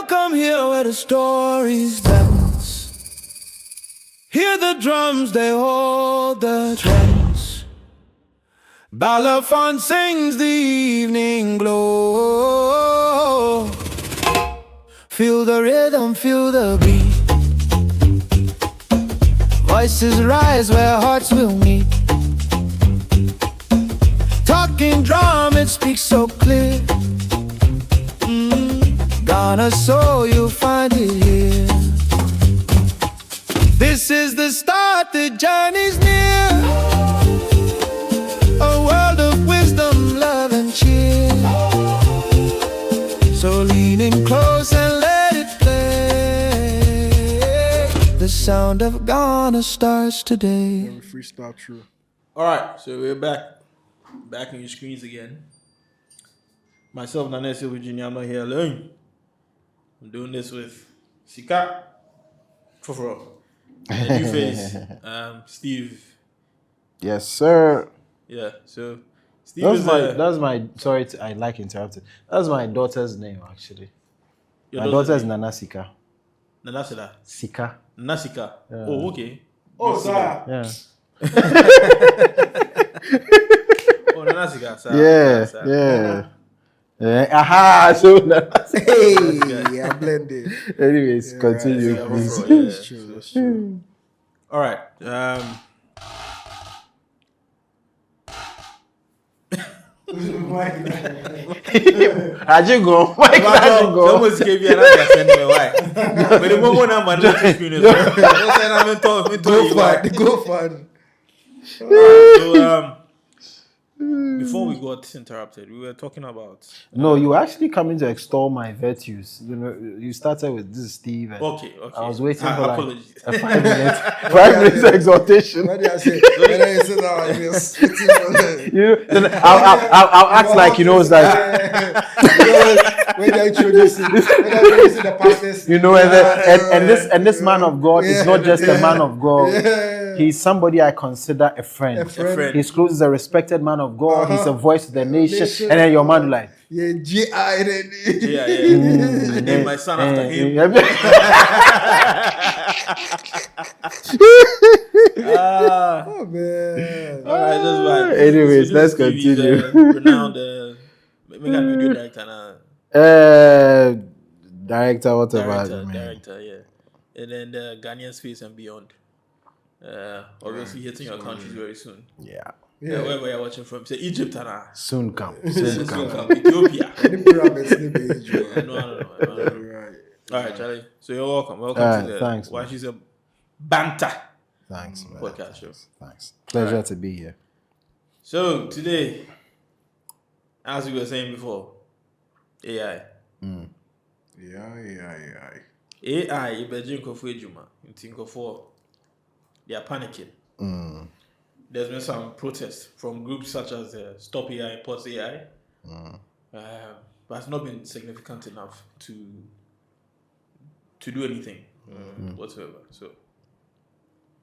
Welcome here where the stories dance. Hear the drums, they hold the trance. Balafon sings the evening glow. Feel the rhythm, feel the beat. Voices rise where hearts will meet. Talking drum, it speaks so clear. Ghana soul, you'll find it here. This is the start, the journey's near. A world of wisdom, love and cheer. So lean in close and let it play. The sound of Ghana starts today. Freestyle true. Alright, so we're back on your screens again. Myself, Nanesi Virginia, I'm not here alone. I'm doing this with Sika, Foforo, and new face, Steve. Yes, sir. Yeah, so Steve is I like interrupting. That's my daughter's name, actually. Your My daughter is Nana Sika. Nanasida. Sika. Nanasika. Yeah. Oh, okay. Oh, sir. Yeah. Oh, Nanasika. Yeah. Aha, so Hey, yeah, blended. anyways, Yeah, continue, right. please. That's true. That's true. All right. Ajigo, Mike Ajigo. Someone gave you another sentence. Why? But the moment I'm on the screen is Go fun. So, before we got interrupted, we were talking about. No, you were actually coming to extol my virtues. You know, you started with this, Steve. And Okay. I was waiting for like apologies. a 5 minutes exhortation. What did I say? When I said that, I was spitting on it. You know, then I'll act like, you know, it's like, When I introduce the pastors, you know, and this man of God is not just a man of God. Yeah. He's somebody I consider a friend. A friend. He's close, he's a respected man of God. He's a voice to the nation. And then your man like, Yeah, G.I. Yeah. I named my son after him. Oh man. All right, that's fine. Anyways, So let's this is continue. Renowned video director now. Director, what about man? Director, yeah. And then the Ghanaian space and beyond. Obviously hitting your countries very soon. Yeah. Yeah, wherever you're watching from, say Egypt and Soon come. Ethiopia. The pyramids in the age. No. Right. All right, Charlie. So you're welcome. Welcome to the thanks, Why She's a Banter Thanks, man. podcast show. Thanks. Pleasure to be here. So today, as we were saying before, AI. Yeah. AI, you better drink of Ejuma. You think of they are panicking. There's been some protests from groups such as Stop AI, Pause AI, but it's not been significant enough to do anything whatsoever. So,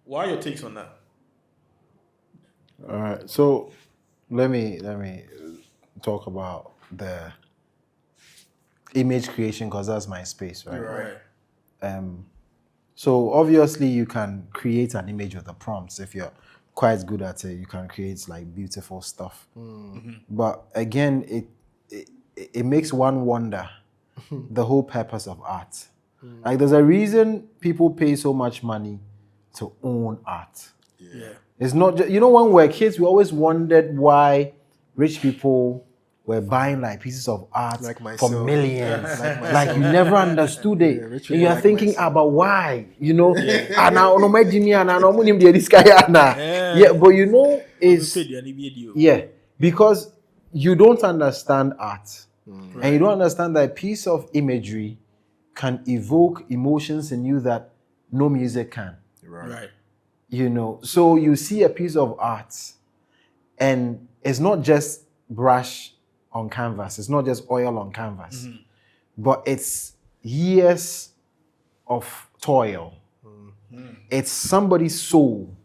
what are your takes on that? All right. So let me talk about the image creation because that's my space, right? Right. So obviously you can create an image with the prompts. If you're quite good at it, you can create like beautiful stuff. But again, it makes one wonder the whole purpose of art. Like there's a reason people pay so much money to own art. Yeah. It's not just, you know, when we were kids, we always wondered why rich people were buying like pieces of art Like for myself. millions. Like Like you never understood it. Yeah, rich And people you're like thinking myself. about why, you know. Yeah, but you know, it's because you don't understand art. And you don't understand that a piece of imagery can evoke emotions in you that no music can. Right. You know, so you see a piece of art and it's not just brush on canvas, it's not just oil on canvas, but it's years of toil. It's somebody's soul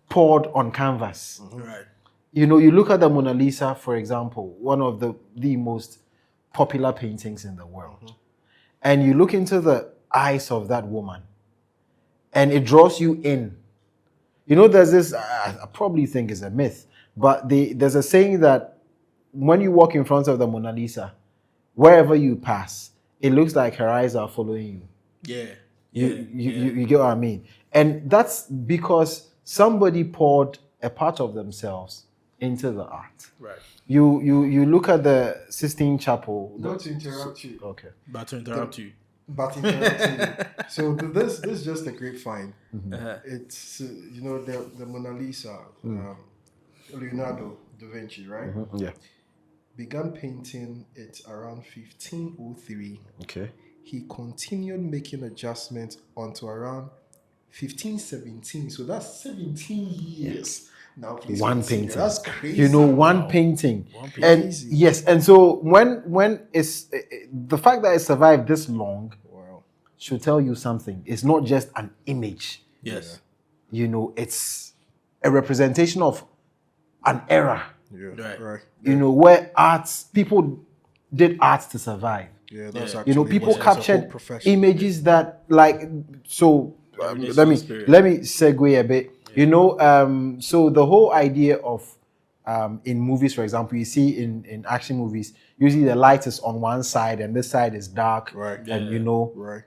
poured on canvas. Right. You know, you look at the Mona Lisa, for example, one of the most popular paintings in the world. and you look into the eyes of that woman, and it draws you in. You know, there's this, I probably think is a myth, but there's a saying that when you walk in front of the Mona Lisa, wherever you pass, it looks like her eyes are following you. Yeah. You get what I mean? And that's because somebody poured a part of themselves into the art. Right. You look at the Sistine Chapel. Not to interrupt you. Okay. But to interrupt you. But interrupting you. So this is just a great find. Uh-huh. It's the Mona Lisa, Leonardo da Vinci, right? Yeah. Began painting it around 1503. Okay. He continued making adjustments until around 1517. So that's 17 years. Now, please One consider. painting. That's crazy. You know, one painting. painting. And Crazy. yes, and so when it's the fact that it survived this long Wow. should tell you something. It's not just an image. Yes. You know, it's a representation of an era. Yeah. Right. You know, where people did art to survive. Yeah, that's Yeah. actually You know, people it's a whole captured profession. images that like so. Renaissance Let me period. segue a bit. You know, so the whole idea of in movies, for example, you see in action movies, usually the light is on one side and this side is dark, Right. and Yeah. you know, Right.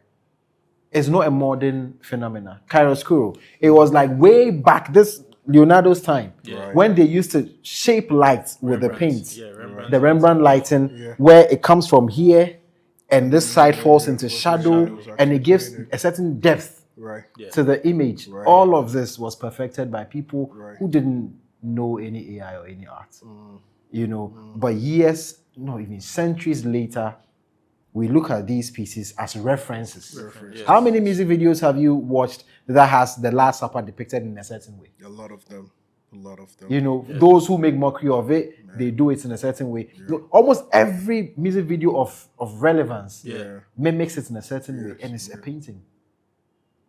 it's not a modern phenomenon. Chiaroscuro. It was like way back this Leonardo's time Yeah. Right. when they used to shape lights with the Rembrandt. paints. Yeah, Rembrandt. The Rembrandt lighting, Yeah. where it comes from here and this side falls yeah, into it was shadow, shadows and it actually gives created. a certain depth Right. Yeah. to the image. Right. All of this was perfected by people Right. who didn't know any AI or any art. You know, but years, no, even centuries later, we look at these pieces as references. Yes. How many music videos have you watched that has the Last Supper depicted in a certain way? A lot of them. A lot of them. You know, those who make mockery of it, they do it in a certain way. Look, almost every music video of relevance Yeah. mimics it in a certain way, Yes, and it's a painting.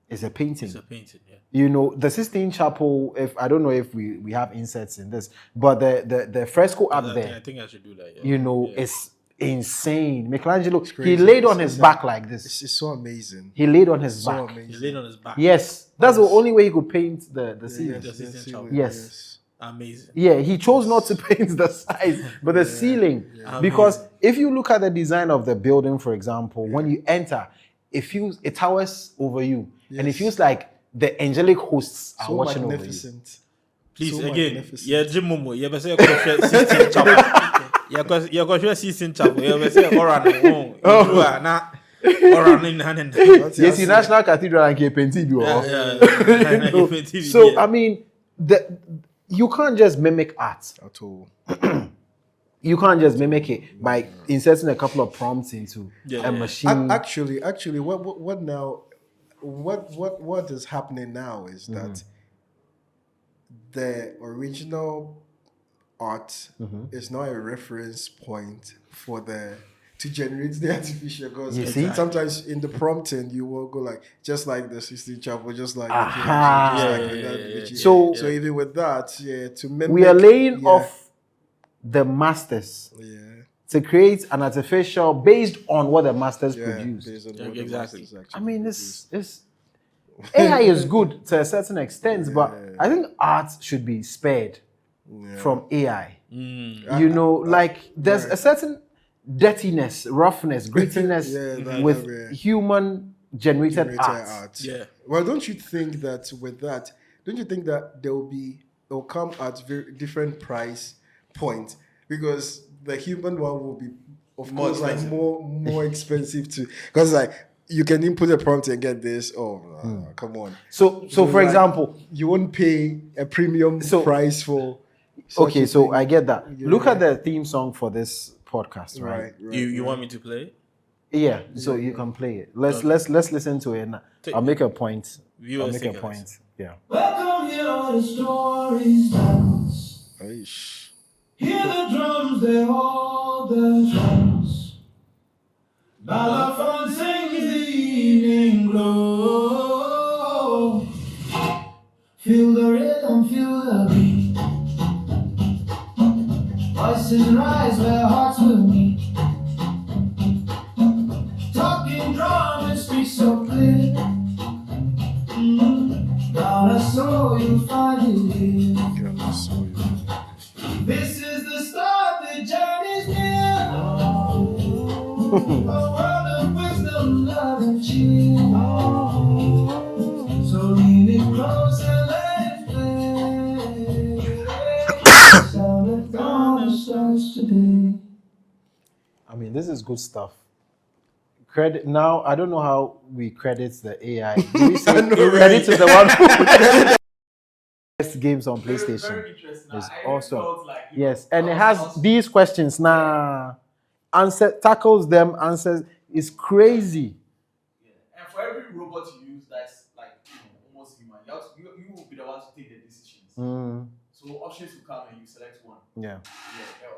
It's a painting. It's a painting. Yeah. You know, the Sistine Chapel, if I don't know if we have inserts in this, but the fresco up I there, think I should do that. Yeah. you know, Yeah. it's insane. Michelangelo, he crazy. laid on It's his back like this. It's so amazing. He laid on his So back. amazing. He laid on his back. Yes, that's the only way he could paint the ceiling. Yes, The Sistine yes, Chapel. Yes. Amazing. Yeah, he chose not to paint the sides, but the ceiling. Because if you look at the design of the building, for example, when you enter, it towers over you, and it Yes. feels like the angelic hosts are So watching over you. magnificent. Please So again. magnificent. Yeah, Jim Momo. Yeah, but say Sistine Chapel. Yeah, because Sistine Chapel. Yeah, but say Oran. Oh, na Oran in hand. That's Yes, it. in National Cathedral and painted you. Yeah. So I mean, you can't just mimic art. At all. You can't just mimic it by inserting a couple of prompts into Yeah. a machine. Actually, what now? What is happening now is that the original art is now a reference point for to generate the artificial. Because You see? sometimes in the prompting you will go like just like the Sistine Chapel, just like Aha. just like Yeah, that. yeah, which is- So- so even with that, to mimic, We are laying yeah, off the masters yeah. to create an artificial based on what the masters Yeah, produced. based on Yeah, what the exactly. masters I actually mean, produced. it's AI is good to a certain extent, but I think art should be spared from AI. You know, like there's a certain dirtiness, roughness, grittiness Yeah, with that, human generated generated art. art. Yeah. Well, don't you think that with that, don't you think that they'll come at very different price point, because the human one will be, of More course, like expensive. more expensive too, because like you can input a prompt and get this. Oh, come on. So for like, example, you won't pay a premium So- price for. such okay, a so thing. I get that. Yeah. Look at the theme song for this podcast, right? right. You want me to play? Yeah, so you can play it. Let's listen to it. I'll make a point. Viewers I'll make a take point. Yeah. Welcome, hear all the stories dance. Aish. Hear the drums, they hold the drums. Balafon sings the evening glow. Feel the rhythm, feel the beat. Voices rise where hearts will meet. Talking world of wisdom, love, and cheer. So lean it close and let it play. Sound of dawn starts today. I mean, this is good stuff. Credit now. I don't know how we credit the AI. Do we say credit to the one who best games on PlayStation? Very interesting. It's I really awesome. felt like, Yes, and it has these questions. Answer tackles them. Answers is crazy. And for every robot you use that's like almost human, you will be the one to take the decisions. So options will come and you select one. Yeah.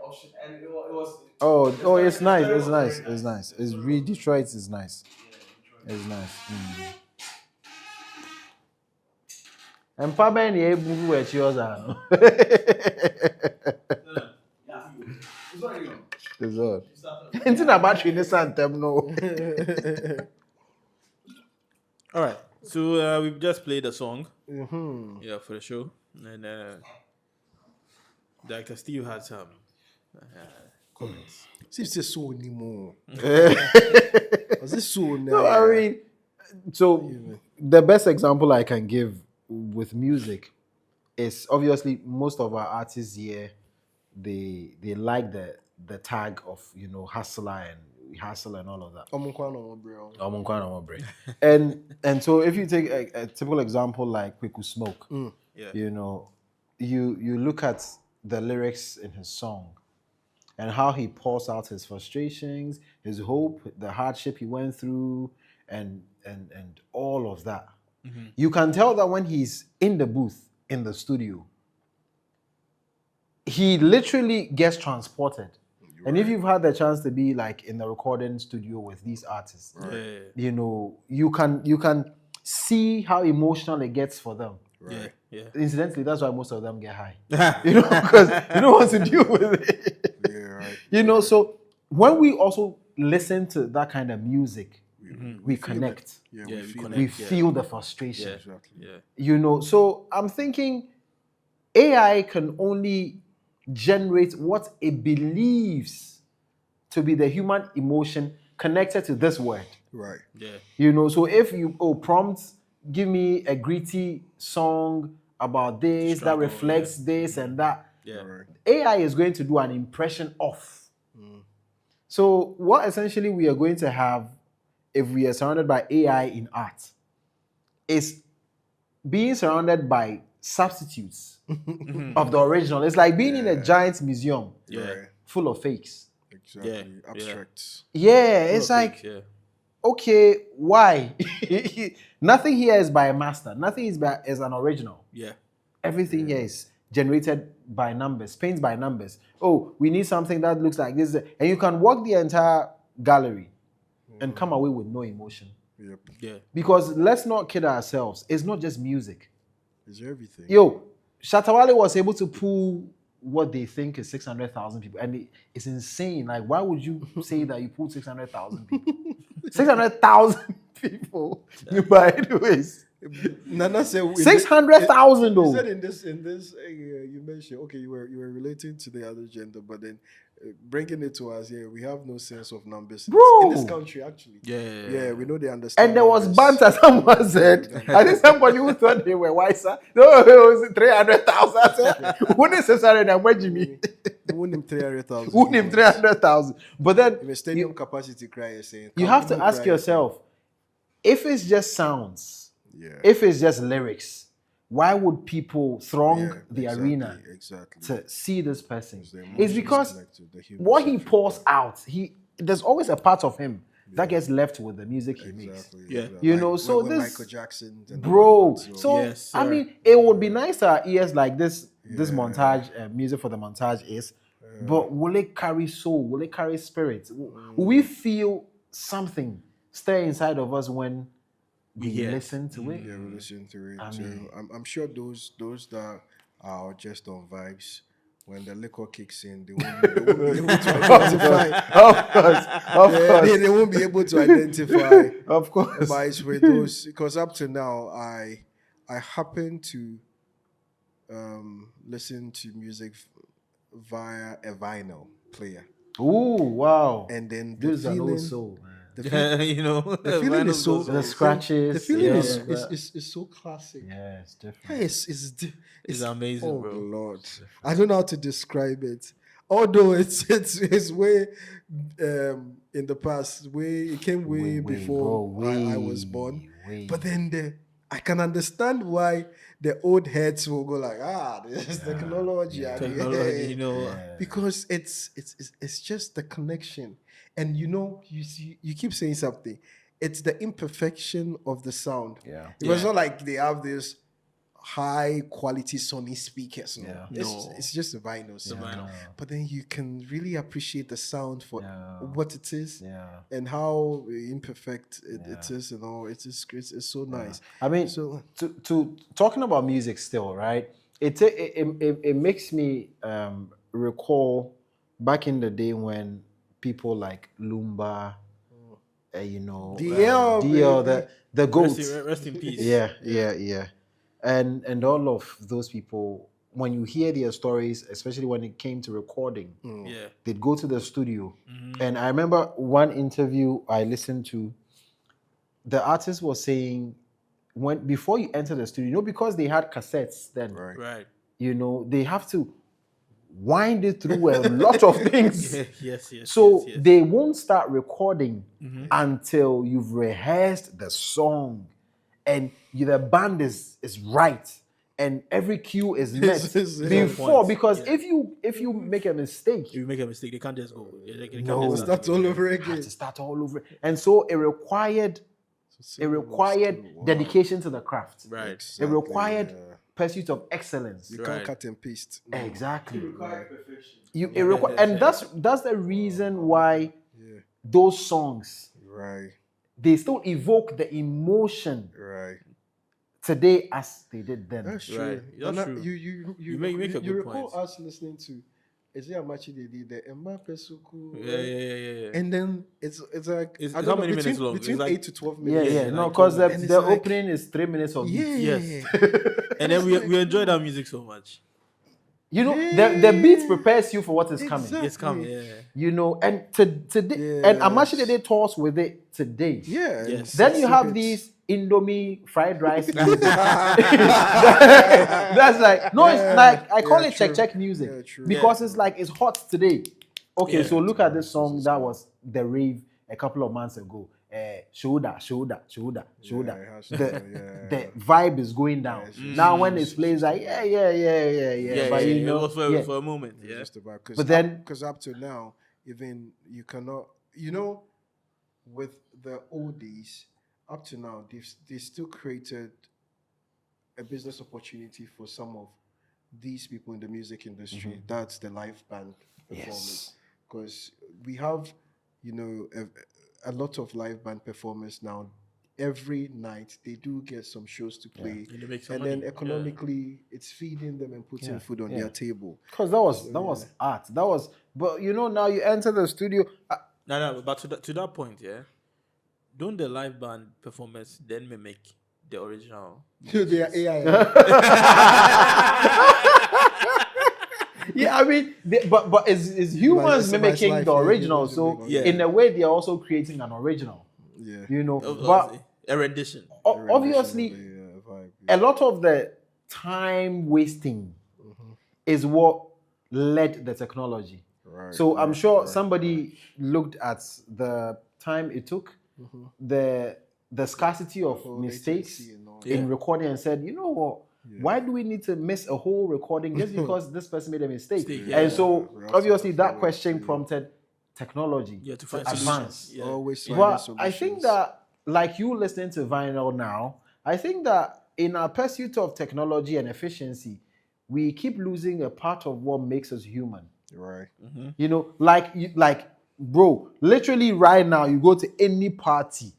Option and it was. It's nice. It's nice. It's nice. It's really Detroit is nice. Yeah, It's nice. And Papa ni ebu we yours are. It's already on. It's all. Anything about you in this anthem, no. All right. So we've just played a song. Yeah, for the show, and Director Steve had some comments. See if it's so anymore. Was this so now? No, I mean, so the best example I can give with music is obviously most of our artists here, they like the tag of hustler and hustle and all of that. And so if you take a typical example like Kweku Smoke, you look at the lyrics in his song and how he pours out his frustrations, his hope, the hardship he went through, and all of that. You can tell that when he's in the booth, in the studio, he literally gets transported. And if you've had the chance to be like in the recording studio with these artists, you can see how emotional it gets for them. Right. Yeah. Incidentally, that's why most of them get high. Because you don't want to deal with it. Yeah, right. So when we also listen to that kind of music, we connect. We feel the frustration. Yeah. So I'm thinking AI can only generate what it believes to be the human emotion connected to this word. Right. Yeah. So if you prompt, give me a gritty song about this that reflects this and that, Right. AI is going to do an impression of. So what essentially we are going to have if we are surrounded by AI in art is being surrounded by substitutes of the original. It's like being in a giant museum full of fakes. Exactly. Yeah. Abstracts. Yeah, it's like, okay, why? Nothing here is by a master. Nothing is an original. Yeah. Everything here is generated by numbers, paints by numbers. Oh, we need something that looks like this. And you can walk the entire gallery and come away with no emotion. Yep. Yeah. Because let's not kid ourselves. It's not just music. It's everything. Shatawale was able to pull what they think is 600,000 people. And it's insane. Like, why would you say that you pulled 600,000 people? 600,000 people. By anyways. Nana said 600,000 though. You said in this you mentioned you were relating to the other gender, but then bringing it to us here, we have no sense of numbers in this country actually. Yeah, we know they understand. And there was banter. Someone said, I think somebody who thought they were wiser. No, it was 300,000. I said, who necessarily and where Jimmy? Who named 300,000? Who named 300,000? But then if a stadium capacity cry is saying you have to ask yourself, if it's just sounds. If it's just lyrics, why would people throng the arena to see this person? It's because what he pours out, there's always a part of him that gets left with the music he makes. So this Michael Jackson, bro. So yes, I mean, it would be nice to our ears like this montage music for the montage is, but will it carry soul? Will it carry spirit? Will we feel something stir inside of us when we listen to it? Yeah, we listen to it. I mean, I'm sure those that are just on vibes, when the liquor kicks in, they won't be able to identify. Of course. They won't be able to identify. Of course. But it's with those, because up to now, I happen to listen to music via a vinyl player. Ooh, wow. And then This is an old soul, man. the feel, You know, the feeling is so The scratches. The feeling yeah, is so classic. yeah, it's Yeah, different. It's amazing, oh bro. Lord, I don't know how to describe it. Although it's way in the past, it came way before I was born. But then I can understand why the old heads will go like, this is technology, Technology, you know. because it's just the connection, and you keep saying something. It's the imperfection of the sound. Yeah. It was not like they have this high quality Sony speakers. No. No. It's just a vinyl. Vinyl. But then you can really appreciate the sound for what it is and how imperfect it is and all. It's just it's so nice. I mean, so to talking about music still, right? It makes me recall back in the day when people like Lumba, DL, the goats. Rest in peace. Yeah. And all of those people, when you hear their stories, especially when it came to recording, they'd go to the studio. And I remember one interview I listened to, the artist was saying, before you enter the studio, because they had cassettes then, Right. they have to wind it through a lot of things. Yes. So they won't start recording until you've rehearsed the song and the band is right and every cue is met before. Because if you make a mistake, they can't just go. They can't no, just start all over again. have to start all over. And so it required dedication to the craft. Right. Exactly, It required pursuit of excellence. You can't cut and paste. Exactly. It requires And that's the reason why those songs, they still evoke the emotion today as they did then. That's true. Right. That's true. You make a good recall point. us listening to is it Amachi they did the Emma Pesuku? Yeah. And then it's like It's I how don't know, many minutes long? between It's like- 8 to 12 minutes. Yeah. like No, because and it's the like- opening is 3 minutes of beat. Yes. And then we enjoy that music so much. The beat prepares you for what is coming. Exactly. It's coming, yeah. And today, and Amashi they tours with it today. Yeah. Yes. Then you have these Indomie fried rice music. That's like, no, it's like, I call it true. check music. Yeah, true. Because it's like, it's hot today. Okay, Yeah. so look at this song that was the rave a couple of months ago. Shoulder. The vibe is going down. Now when it plays like, yeah. But it was for a moment, yeah. Just about because up to now, even you cannot, with the oldies, up to now, they still created a business opportunity for some of these people in the music industry. That's the live band performance. Because we have, a lot of live band performers now. Every night they do get some shows to play, And they make some and money. then economically it's feeding them and putting food on their table. Because that was art. But now you enter the studio. No, but to that point, yeah. Don't the live band performers then mimic the original? They are AI. Yeah, I mean, but is humans mimicking life, the yeah, original? humans So mimicking, in a way, they are also creating an original. Yeah. But A rendition. obviously, a lot of the time wasting is what led the technology. Right, So I'm sure somebody looked at the time it took, the scarcity of mistakes latency and all. in recording, and said, you know what? Why do we need to miss a whole recording just because this person made a mistake? Yeah. And so We have obviously to that follow question it, prompted technology Yeah, to to find advance. solutions. Yeah. Always finding Well, solutions. I think that, like you listening to vinyl now, I think that in our pursuit of technology and efficiency, we keep losing a part of what makes us human. Right. Like, bro, literally right now, you go to any party,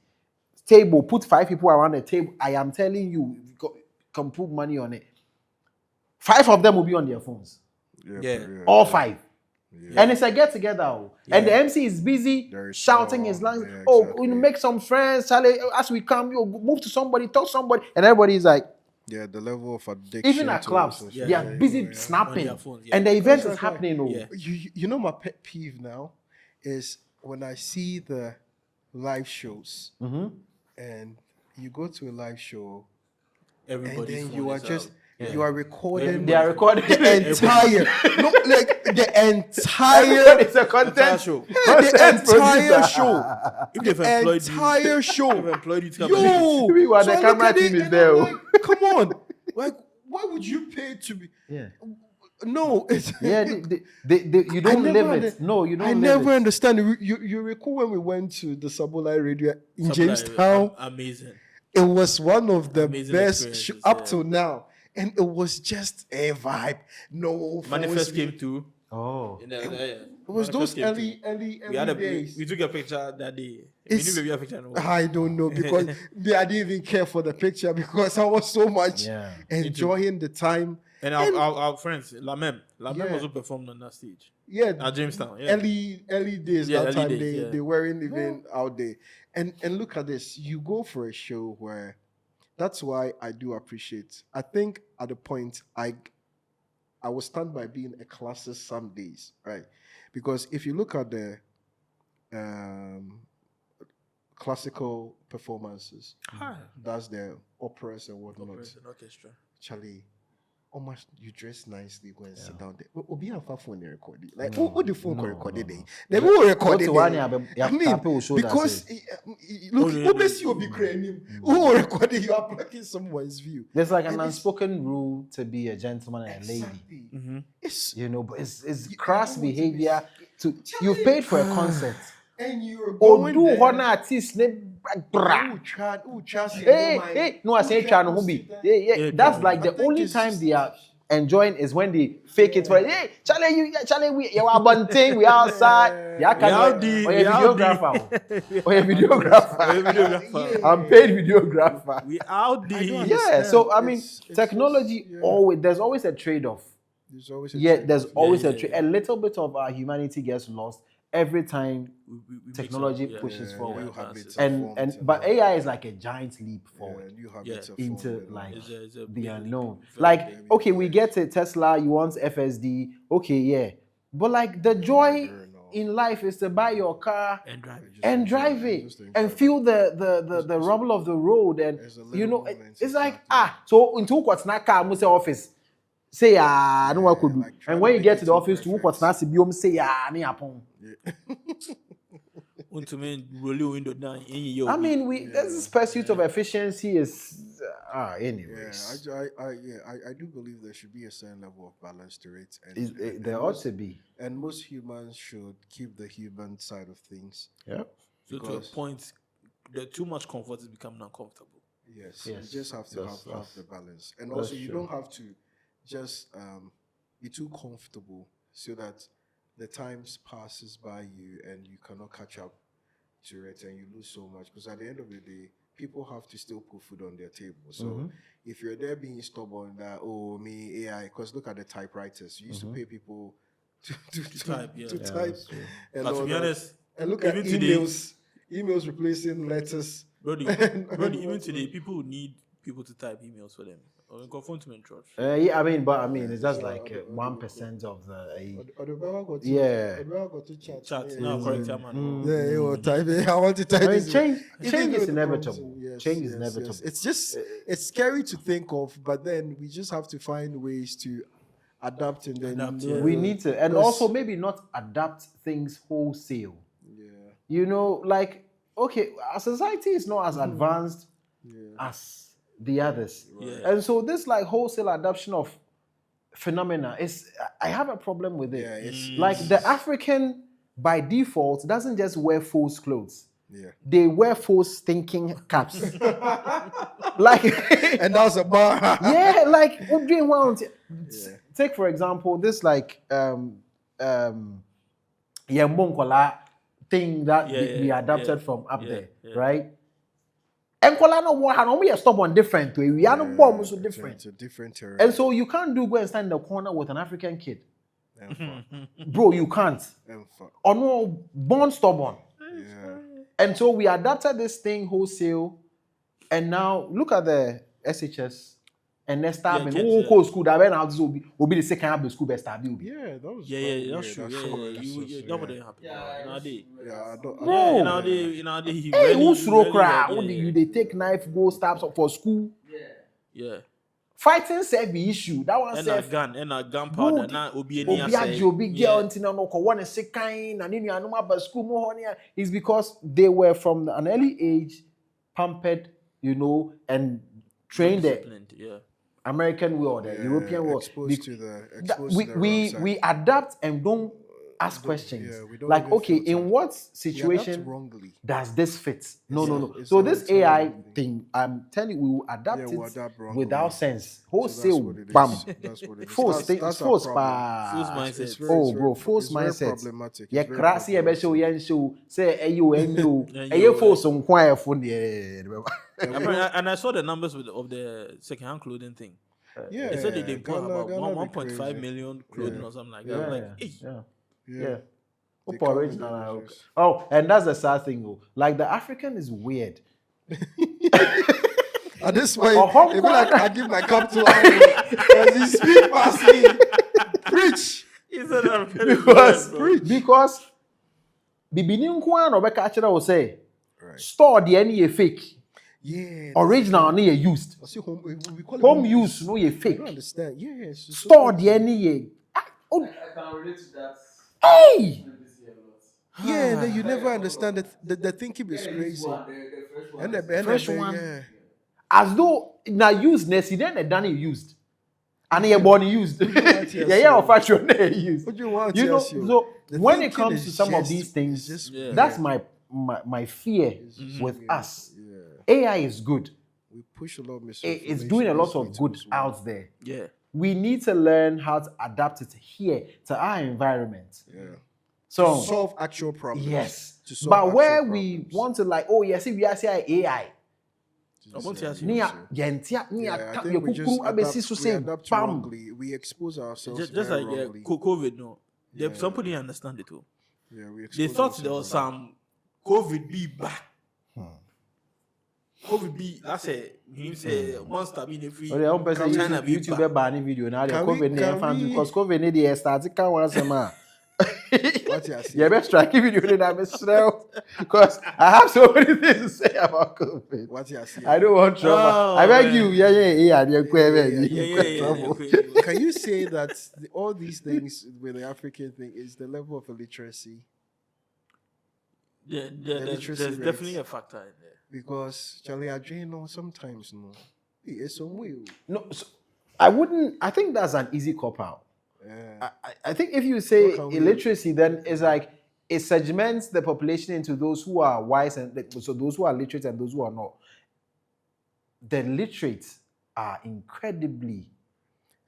table, put 5 people around the table. I am telling you, can put money on it. 5 of them will be on their phones. Yeah. All 5. And it's a get together. And the MC is busy There is shouting no- his lines. yeah, Oh, exactly. we make some friends. Charlie, as we come, you move to somebody, talk to somebody. And everybody is like, Yeah, the level of addiction. even at to clubs, social they are media, busy yeah. snapping. On their phones, yeah. And the event is That's right. happening. Yeah. You know my pet peeve now is when I see the live shows and you go to a live show and Everybody's then phone you are is just out. you are recording They are recording the entire the entire Everybody's a Entire content show. the content entire producer. show. If they've The employed entire you, show. they've employed you to come Yo, We were so the I look camera at it team is and there. I'm like, come on, like, why would you pay to be? Yeah. No, it's Yeah, you don't live it. No, you don't I live never it. understand. You recall when we went to the Sabolai Radio in Supply, Jamestown? amazing. It was one of the Amazing best experiences, up yeah. till now, and it was just a vibe. No Manifest phones. came through. Oh. It was those early We had days. we took a picture that day. It's- We knew a picture. No. I don't know because I didn't even care for the picture because I was so much Yeah. enjoying the time. And our friends, Lamem Yeah. also performed on that stage Yeah, at Jamestown. Yeah. early days Yeah, that early time days, yeah. they weren't even out there. And look at this. You go for a show where that's why I do appreciate. I think at the point I will stand by being a classist some days, right? Because if you look at the classical performances, that's the operas and whatnot. Orchestra. Charlie, almost you dress nicely, go and sit down there. Obi have a phone recording. Like, who the phone recorded there? They will record it. I mean, because look, who makes you be crying? Who recorded you are blocking someone's view? There's like an And unspoken rule to be a gentleman and a lady. Exactly. It's But it's crass behavior to you've paid for a concert. and you're Or going do there. one artist Hey, no, I say try no be. Yeah. That's like the only time they are enjoying is when they fake it for hey, Charlie, we are bunting, we outside. Yeah, can We out the- or a videographer. I'm paid videographer. We out the. Yeah, so I mean, It's technology just, yeah. always there's always a trade-off. There's always a Yeah, trade-off. there's always yeah, a trade. A little bit of our humanity gets lost every time We technology make some- pushes forward. new habits and formed but AI is like a giant leap forward new habits are into formed, you know. like It's a the big leap. unknown. Very Like, big okay, we leap. get it, Tesla, you want FSD, okay, yeah. But like the joy in life is to buy your car And drive it. and drive it Just enjoy and feel the rumble of the road, and There's a you know little moment, it's like exactly. so into what's not car must say office. Say no one could do. like trying And when to you make get it to the too office to perfect. what's not biome say ni upon. Want to mean roll your window down in your. I mean, there's this pursuit of efficiency is anyways. I do believe there should be a certain level of balance to it, and There ought to be. and most humans should keep the human side of things. Yeah. So to a because- point, the too much comfort is becoming uncomfortable. Yes, Yes, you just have to that's- have the balance, and that's also you true. don't have to just be too comfortable so that the times passes by you and you cannot catch up to it and you lose so much. Because at the end of the day, people have to still put food on their table. So if you're there being stubborn that me AI, because look at the typewriters, you used to pay people to type, yeah. to Yeah, type, that's true. and But to all be that. honest, and look at even today- emails replacing letters. Brody, And even what's today, people need people to type emails for them. Or in confront church. Yeah, I mean, it's just like 1% of the. Yeah. Chat, now correct your man. Yeah, you will type it. I want to type I mean, this. change Even is with inevitable. prompting, yes, Change is yes, inevitable. yes. It's just it's scary to think of, but then we just have to find ways to adapt and then Adapt, know yeah. We need to, and Because- also maybe not adapt things wholesale. Yeah, You know, like okay, our society is not as advanced as the others, Yeah. and so this like wholesale adoption of phenomena is. I have a problem with it. yeah, it's Like the African by default doesn't just wear false clothes. yeah. They wear false thinking caps. Like And that's a bar. yeah, like what do you want? Take for example this like Yambonkola thing that we adapted from up there, right? And Kola no one and we are stubborn different way. We are no bomb so different. It's a different terrain. And so you can't go and stand in the corner with an African kid. Emfa. Bro, you can't. Emfa. Or no born stubborn. Yeah. And so we adapted this thing wholesale. And now look at the SHS and then stabbing. kids, Oh, yeah. go school. That when I'll be the second half of school best stab you. Yeah, that was Yeah, quite that's weird, true. actually. Yeah. That Yeah. wouldn't happen. Nowadays. Yeah, I don't. Bro. Yeah, nowadays, he Hey, rarely, who's he rock rarely cry? had, You they take knife, go stab for school. yeah. Fighting self be issue. That one And self. a gunpowder. Bro, Now, Obi aji obi girl until now no one is kind and you know about school more honey is because they were from an early age pampered, and trained the disciplined. Yeah. American way or the European way. exposed to the wrong side. We adapt and don't ask questions. we don't Like, even okay, filter. in what We adapt situation wrongly. does this fit? No. It's So an this entirely AI wrong thing. thing, I'm telling you, we will adapt we'll it adapt wrongly. without sense. So Wholesale, that's what it is. bam. That's what it is. Force, That's our force, problem. Force pa. mindset. It's very, Oh, it's very bro, force it's very mindset. problematic. Yeah, It's very crassy, I bet problematic. show, say, you, Yeah, you force on quiet phone, yeah. And I saw the numbers of the second-hand clothing thing. Yeah, They said they employ about Ghana be 1.5 crazy. million clothing or something like that. I'm like, hey. Yeah. They For come original, in I- images. Oh, and that's the sad thing, though. Like the African is weird. At this point, Oh, it be like I give my cup to Andrew as he speak past me. Preach. He said that because bibini nkwa na obeka achira wo say Right. store the any fake, Yeah. original na used, I see we call it home use no ye I fake, don't understand. Yes. store the any oh, I can relate to that. hey, Yeah, and then you never understand the thinking is This crazy. one, the fresh one. And is- the fresh and one. Yeah. as though na used ness then a done used and ye born used want to yeah assume? of fashion they used, What do you want you to know. assume? So The when it thinking comes is to some of just- these it's things, just Yeah. that's weird. my fear It's with weird. us. Yeah. AI is good. We push a lot of It's misinformation doing a lot easily of to good us, well. out there. Yeah. We need to learn how to adapt it here to our environment. Yeah. So Solve actual problems. yes, To solve but actual where we problems. want to like, oh yes, we are saying AI. I want to ask you. Nia yentia Yeah, nia I ka think we just yekukuru abesi so adapt, we say adapt bam. wrongly. We expose ourselves Just very like wrongly. COVID, no. Some didn't understand it too. Yeah, we They expose thought there was ourselves some COVID be back. COVID be, I say, he say, monster be the free. Oh, the one person China be YouTube back. ban video now. The Can we- COVID near can fans we- because COVID need the start. It can't once a man. What you see? Yeah, best strike video then I'm because I have so many things to say about COVID. What you see? I don't want trouble. Oh, I beg man. you, yeah. Yeah. Trouble. Can you say that all these things with the African thing is the level of illiteracy? There's literacy rates. definitely a factor in there. Because Charlie, I know sometimes no, it's some way. No, so I think that's an easy cop out. Yeah. I think if you say What can we- illiteracy, then it's like it segments the population into those who are wise and so those who are literate and those who are not. The literate are incredibly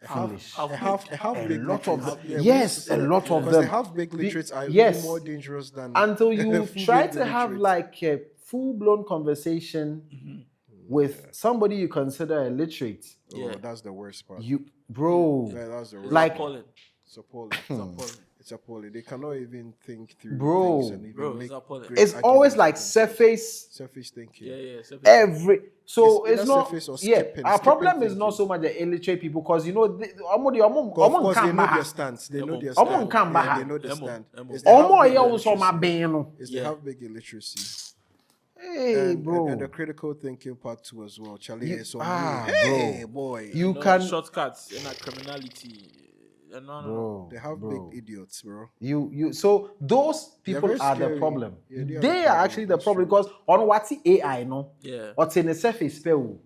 foolish. A half A big lot of literates. them. Yes, a lot of Because the them. half big literates are yes. even more dangerous than Until you full try big to have literates. like a full-blown conversation with somebody you consider illiterate, Oh, Yeah. that's the worst part. bro, Yeah, that's the worst. like, Appalling. It's appalling. It's appalling. It's appalling. They cannot even think through Bro. things and even Bro, make it's appalling. great it's always arguments like for themselves. surface Surface thinking. Yeah. so It's it's either not surface or yeah skipping problem is not thinking. so much the illiterate people because you know Of course, they know their stance. They know their Omo stand. can baha. They know their Emo. stand. Emo. It's the half Omo big ye also illiteracy. my band. It's Yeah. the half big illiteracy. Hey bro, And the critical thinking part too as well. Charlie, You- is on ah, hey, bro. boy. you No can shortcuts in a criminality. No. bro, They have bro. big idiots, bro. You so those people very are the scary. problem. Yeah, they are they the are problem, actually the that's problem true. because on what AI no Yeah. what's in the surface spell.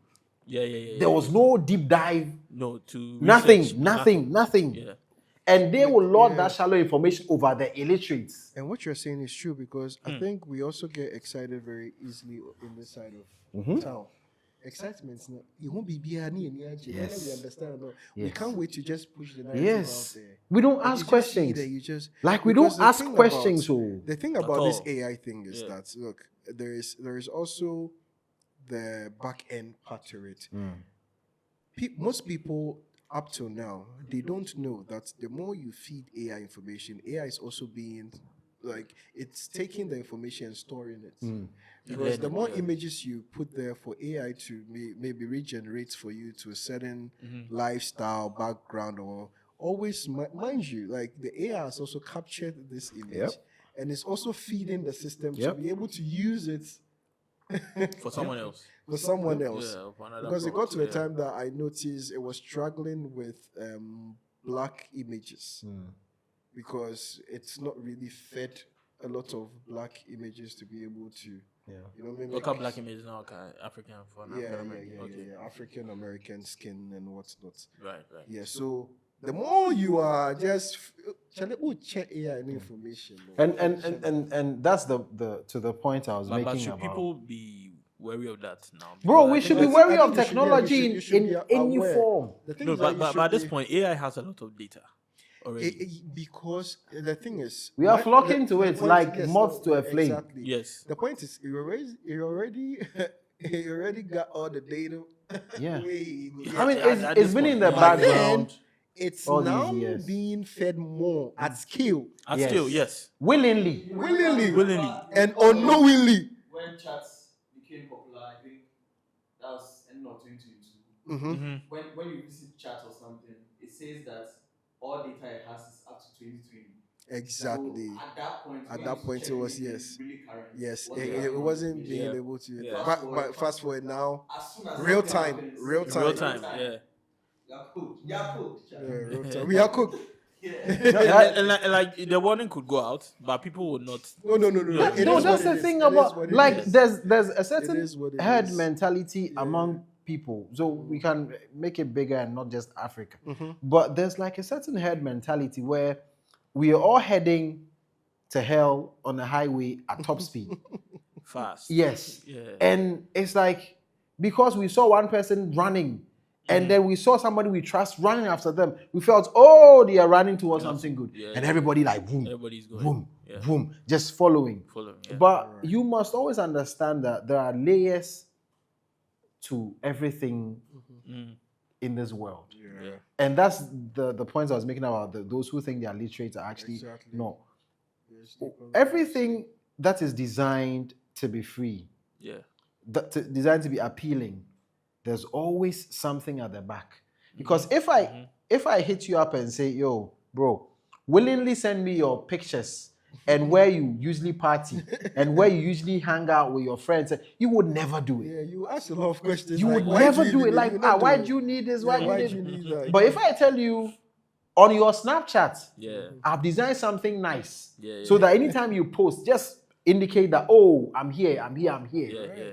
Yeah. There was no deep dive, no to nothing. Yeah. And they will lord yeah. that shallow information over the illiterates. And what you're saying is true because I think we also get excited very easily in this side of town. Excitement, you won't be Yes. We understand. No? We Yes. can't wait to just push the narrative Yes. out there. We don't Like, ask you just see questions. that you just Like we because don't the ask thing questions. About, Oh. the thing At about this all. AI thing is Yeah. that look, there is also the back end part to it. Most people up till now they don't know that the more you feed AI information, AI is also being like it's taking the information and storing it. Mm. Because the Learning, more yeah. images you put there for AI to maybe regenerate for you to a certain Mm-hmm. lifestyle background, or always mind you, like the AI has also captured this image, Yep. and it's also feeding the system to Yep. be able to use it For someone else. for someone else. Yeah, for another Because it got prompt, to a yeah. time that I noticed it was struggling with black images because it's not really fed a lot of black images to be able to, Yeah. mimic. Local black image now, African for Yeah, African yeah, American. yeah, Okay. yeah, African American skin and whatnot. Right. Yeah, so the more you are just check AI information. And that's the to the point I was But making should about. people be wary of that now? Bro, Because I we think should be that's- wary I of think you should be- you technology should be in any aware. form. The thing No, is that but at this point, AI has a lot of data already. because the thing is, We are flocking to the it point- like yes, moths to a flame. Exactly. Yes. The point is, you already you already got all the data. Yeah. way in I mean, At it's this been in point, the yeah. background It's all these now years. being fed more at scale, At Yes. scale, yes. willingly. Willingly. and unknowingly. When chats became popular, I think that was end of 2022. Mm-hmm. When you visit chat or something, it says that all data it has is up to 2020. Exactly. So at that point, At when that you point, check it was, it, yes. it's really current. Yes, What they it have wasn't on being Yeah. able to. Yeah. But fast forward now, As soon as real something time, happens, real In time. real time, yeah. You're cooked. You're cooked. Yeah, real time. We are cooked. Yeah. And like the warning could go out, but people would not. No. Yeah. It No, is that's what the it thing is. It is about what it like is. there's a certain is what it herd is. mentality among people. So we can make it bigger and not just Africa. But there's like a certain herd mentality where we are all heading to hell on the highway at top speed. Fast. Yes. Yeah. And it's like because we saw one person running and then we saw somebody we trust running after them, we felt, oh, they are running towards something good. Yeah, and yeah. everybody like boom, Everybody's going. boom, Yeah. boom, just following. Following. Yeah. But you must always understand that there are layers to everything in this world. Yeah. And that's the points I was making about those who think they are literate are actually Exactly. no. Yes, Everything that is designed to be free, Yeah. designed to be appealing, there's always something at the back. Because if I hit you up and say, yo, bro, willingly send me your pictures and where you usually party and where you usually hang out with your friends, you would never do it. Yeah, you ask a lot of questions. You like, would why never you do need it. Like, You not why do do you need this? Yeah, Why why do do you you need need that? But if I tell you on your Snapchat, Yeah. I've designed something nice. Yeah, So that anytime you post, just indicate that, oh, I'm here. Yeah.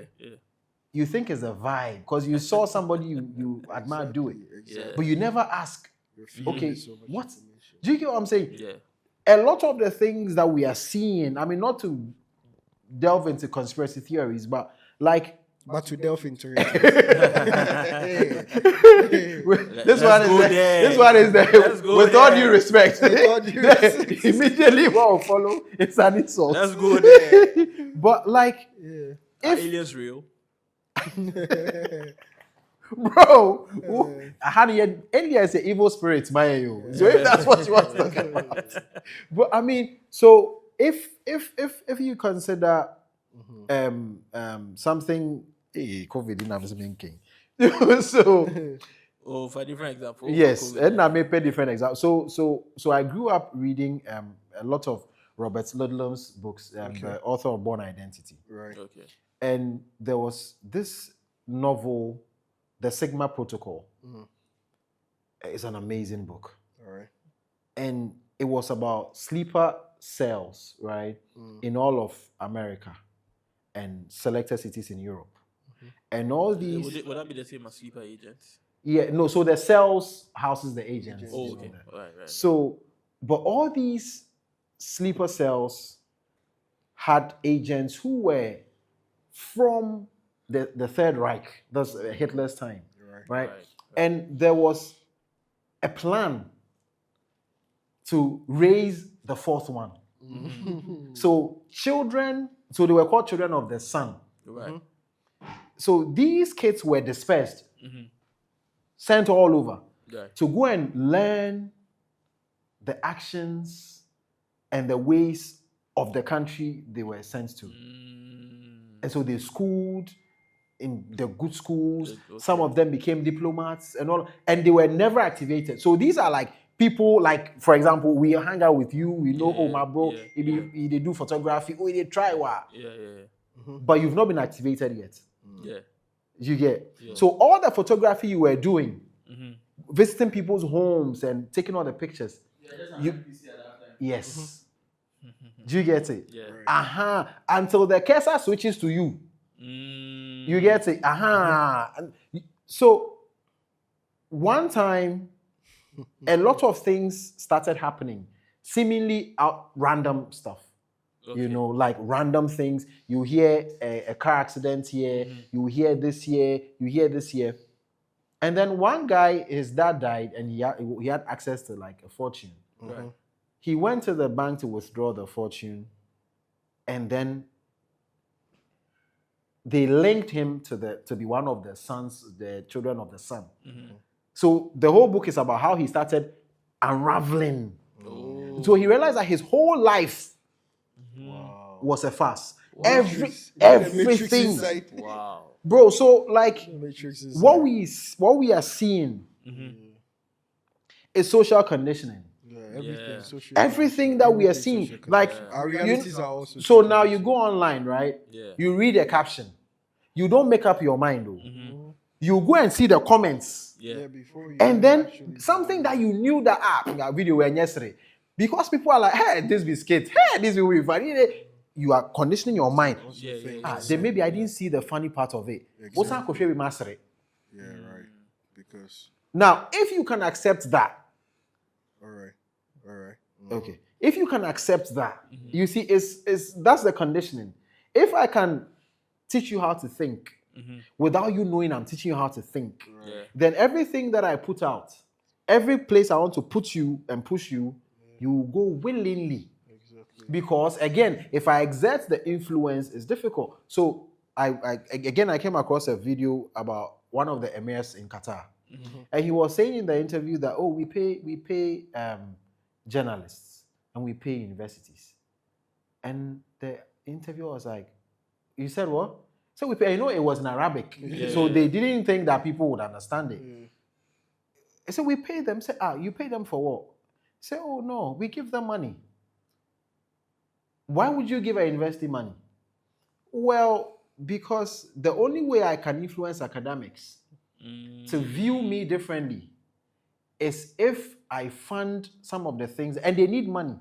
You think it's a vibe because you saw somebody you admire do it. Exactly. But you never ask, You're feeding okay, it so much what? information. Do you get what I'm saying? Yeah. A lot of the things that we are seeing, I mean, not to delve into conspiracy theories, but like But to delve into it. this one go is there. this one is there. Let's go With all there. due respect. With all due respect. Immediately what will follow it's an insult. Let's go there. But like Yeah. Are if aliens real? bro, India is an evil spirit, my yo. So if that's what you want to talk about. But I mean, so if you consider something COVID didn't have something king. So Oh, for a different example. yes, COVID. and I may pay different examples. So I grew up reading a lot of Robert Ludlum's books, the author of Born Identity. Right. Okay. And there was this novel, The Sigma Protocol. It's an amazing book. All right. And it was about sleeper cells, right, in all of America and selected cities in Europe. And all these, Would that be the same as sleeper agents? yeah, no, so the cells houses the agents. Oh, you know okay. that. Right. So, but all these sleeper cells had agents who were from the Third Reich, that's Hitler's time, right? And there was a plan to raise the fourth one. So they were called children of the sun. Right. So these kids were dispersed, sent all over Right. to go and learn the actions and the ways of the country they were sent to. And so they schooled in the good schools. Some of them became diplomats and all, and they were never activated. So these are like people, like, for example, we hang out with you, we know, oh, my bro, they do photography, oh, they try what. But you've not been activated yet. You get. So all the photography you were doing, visiting people's homes and taking all the pictures. Yes. Do you get it? Until the cursor switches to you. You get it? So one time, a lot of things started happening, seemingly random stuff. You know, like random things. You hear a car accident here, you hear this here, you hear this here. And then one guy, his dad died, and he had access to like a fortune. He went to the bank to withdraw the fortune, and then they linked him to be one of the children of the son. So the whole book is about how he started unraveling. So he realized that his whole life was a farce. Everything. Bro, so like what we are seeing is social conditioning. Everything that we are seeing, like our realities are also. So now you go online, right? You read a caption. You don't make up your mind, though. You go and see the comments. Before you And then something that you knew that video were yesterday. Because people are like, hey, this biscuit, hey, this will be funny. You are conditioning your mind. Then maybe I didn't see the funny part of it. What's that? Yeah, right. Because now, if you can accept that, all right. Okay. If you can accept that, you see, that's the conditioning. If I can teach you how to think without you knowing I'm teaching you how to think, then everything that I put out, every place I want to put you and push you, you will go willingly. Because again, if I exert the influence, it's difficult. So I came across a video about one of the emirs in Qatar, and he was saying in the interview that we pay journalists and we pay universities, and the interviewer was like, "You said what?" So we pay. I know it was in Arabic, so they didn't think that people would understand it. So we pay them. Say, you pay them for what? Say, oh no, we give them money. Why would you give a university money? Well, because the only way I can influence academics to view me differently is if I fund some of the things, and they need money.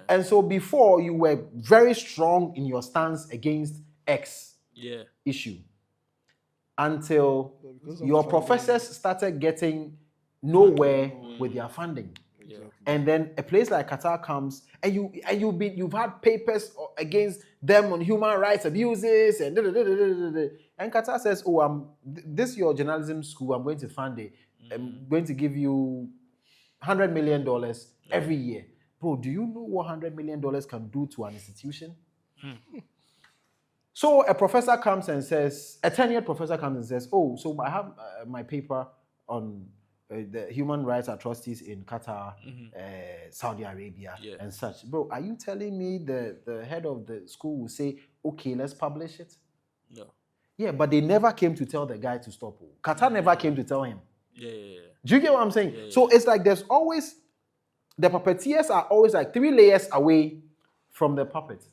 And so before, you were very strong in your stance against X issue until your professors started getting nowhere with their funding. And then a place like Qatar comes, and you've had papers against them on human rights abuses and and Qatar says, this is your journalism school, I'm going to fund it. I'm going to give you $100 million every year. Bro, do you know what $100 million can do to an institution? So a professor comes and says, a tenured professor comes and says, so I have my paper on the human rights atrocities in Qatar, Saudi Arabia, and such. Bro, are you telling me the head of the school will say, okay, let's publish it? No. Yeah, but they never came to tell the guy to stop. Qatar never came to tell him. Do you get what I'm saying? So it's like there's always, the puppeteers are always like 3 layers away from the puppet.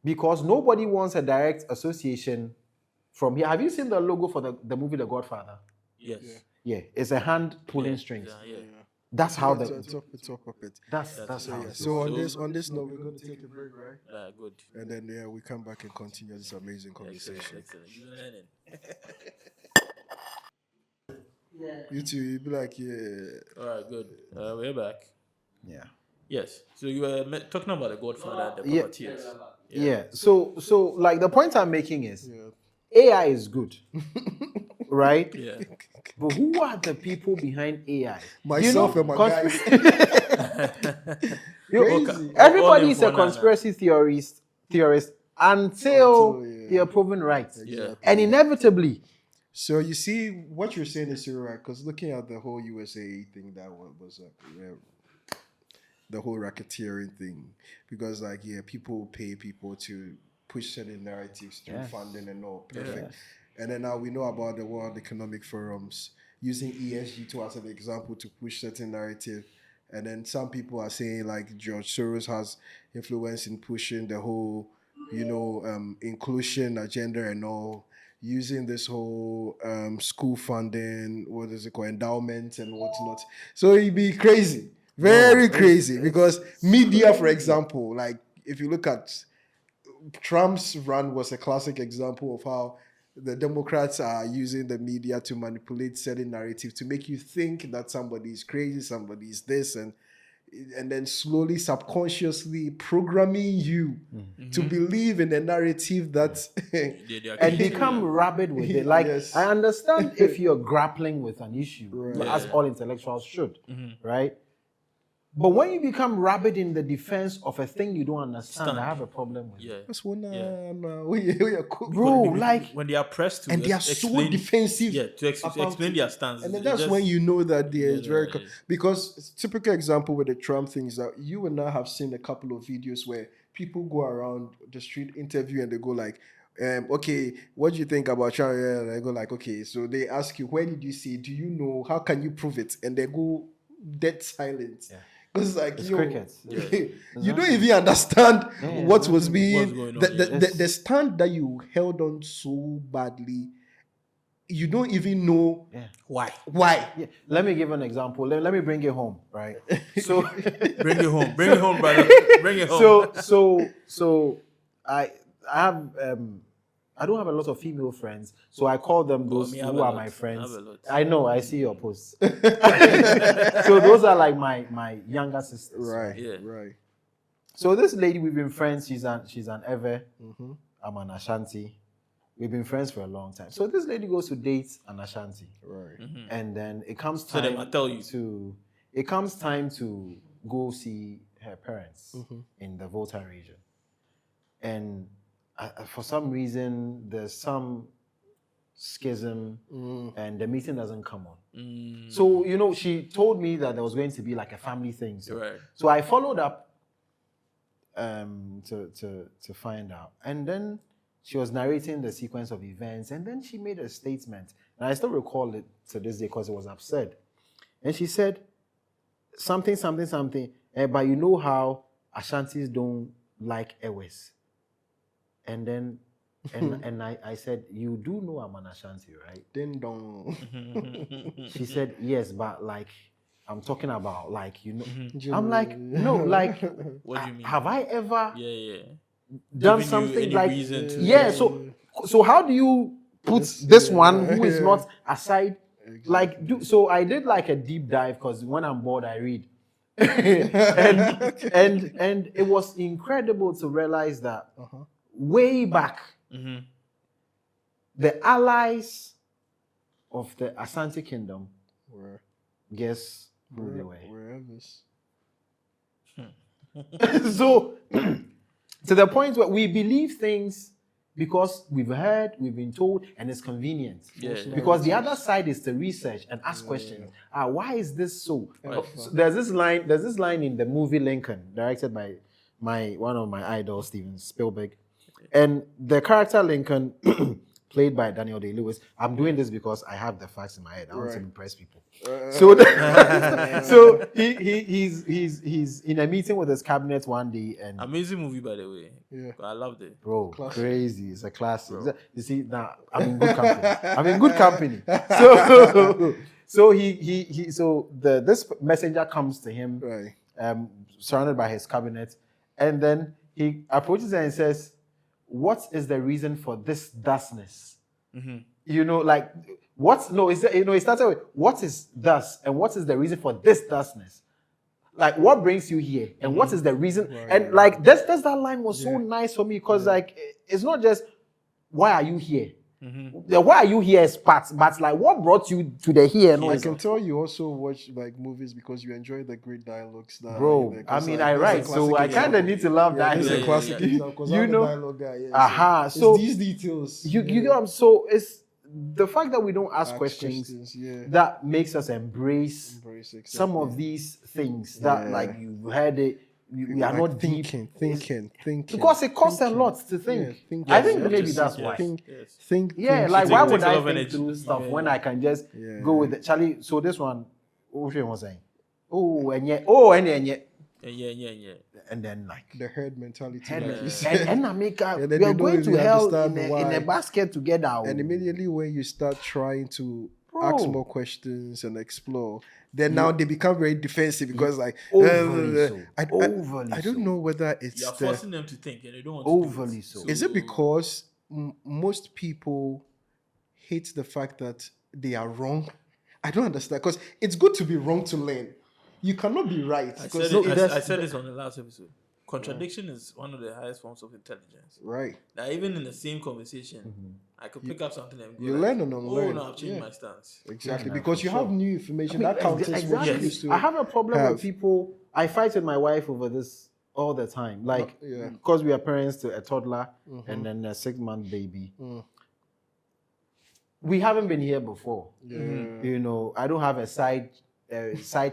Because nobody wants a direct association from here. Have you seen the logo for the movie The Godfather? Yes. Yeah, it's a hand pulling strings. That's how it's a puppet. That's how. So on this note, we're going to take a break, right? Good. And then we come back and continue this amazing conversation. Excellent. You're learning. You too, you'd be like, All right, good. We're back. Yeah. Yes. So you were talking about the Godfather and the puppeteers. Yeah. So like the point I'm making is AI is good. Right? Yeah. But who are the people behind AI? Myself and my guys. Everybody is a conspiracy theorist until you're proven right. Yeah. And inevitably. So you see, what you're saying is you're right, because looking at the whole USA thing that was the whole racketeering thing, because like people pay people to push certain narratives through funding and all. Perfect. And then now we know about the World Economic Forums using ESG to as an example to push certain narrative. And then some people are saying like George Soros has influence in pushing the whole, inclusion agenda and all, using this whole school funding, what is it called, endowments and whatnot. So it'd be crazy, very crazy, because media, for example, like if you look at Trump's run was a classic example of how the Democrats are using the media to manipulate certain narrative to make you think that somebody is crazy, somebody is this, and then slowly, subconsciously programming you to believe in a narrative that and become rabid with it. Like, Yes. I understand if you're grappling with an issue, as all intellectuals should, right? But when you become rabid in the defense of a thing you don't understand, I have a problem with it. that's one. Bro, like, when they are pressed to and they are so explain, defensive. to explain their stance, And then it that's just- when you know that there is very yeah. because typical example with the Trump thing is that you and I have seen a couple of videos where people go around the street interview and they go like, okay, what do you think about Trump? And I go like, okay, so they ask you, where did you see it? Do you know? How can you prove it? And they go dead silent. Yeah. It's like It's yo, crickets. you don't even understand what was being going on, the stand that you held on so badly. You don't even know why. Yeah. Let me give an example. Let me bring it home, right? So Bring it home, brother. Bring it home. so I have I don't have a lot of female friends, so I call them those me, I have who a are lot. my I friends. have a lot. I know, I see your posts. So those are like my younger sisters. right. So this lady, we've been friends. She's an Ever. I'm an Ashanti. We've been friends for a long time. So this lady goes to date an Ashanti, Right. and then it comes So time then I tell you. to go see her parents in the Volta region, and for some reason there's some schism, and the meeting doesn't come on. So she told me that there was going to be like a family thing. So I followed up to find out, and then she was narrating the sequence of events, and then she made a statement, and I still recall it to this day because it was absurd. And she said something, but you know how Ashantis don't like Ewes. And then and I said, you do know I'm an Ashanti, right? Ding dong. She said, yes, but like I'm talking about like, I'm like, no, like What do you mean? have I ever Yeah. done Giving you something any like reason to- yeah, so how do you put this one who is not aside like so I did like a deep dive because when I'm bored I read. and it was incredible to realize that way back the allies of the Asante Kingdom guess who they were. So to the point where we believe things because we've heard, we've been told, and it's convenient. Because the other side is to research and ask questions. Why is this so? So there's this line in the movie Lincoln, directed by one of my idols, Steven Spielberg. And the character Lincoln, played by Daniel Day-Lewis. I'm doing this because I have the facts in my head. I want to impress people. So he's in a meeting with his cabinet one day, and amazing movie, by the way. Yeah, I loved it. Bro, classic. Crazy. It's a classic. You see, now I'm in good company. So this messenger comes to him, surrounded by his cabinet, and then he approaches her and says, "What is the reason for this thusness?" Like what? No, it started with what is thus, and what is the reason for this thusness? Like what brings you here, and what is the reason? And like that line was so nice for me because like it's not just why are you here. The why are you here is part, but like what brought you to the here? I can tell you also watch like movies because you enjoy the great dialogues. Bro, I mean, I write, so I kind of need to love that. It's a classic example. You know, dialogue guy. So so it's these details. you know, so it's the fact that we don't ask questions, that makes us embrace some of these things that like you've heard it. We are not thinking. because it costs a lot to think. I think maybe that's why. Think. Like why would takes a lot I of think energy. through stuff when I can just go with it? Charlie, so this one, what was saying? And then like the herd mentality. and America, And we then are they going don't to really hell understand in a why. basket together. And immediately when you start trying to ask more questions and explore, then now they become very defensive because like Overly so. I Overly don't so. know whether it's You're the, forcing them to think, and they don't want to Overly do it. so. is it because most people hate the fact that they are wrong? I don't understand, because it's good to be wrong to learn. You cannot be right. I Because said this on the last episode. Contradiction is one of the highest forms of intelligence. right. Now, even in the same conversation, I could pick up something and go You like, learn and oh unlearn. no, I've changed my stance. Exactly, because you have new information that counters what you Exactly. used to I have a problem have. with people. I fight with my wife over this all the time. Like, Yeah. because we are parents to a toddler and then a 6-month baby. We haven't been here before. You know, I don't have a side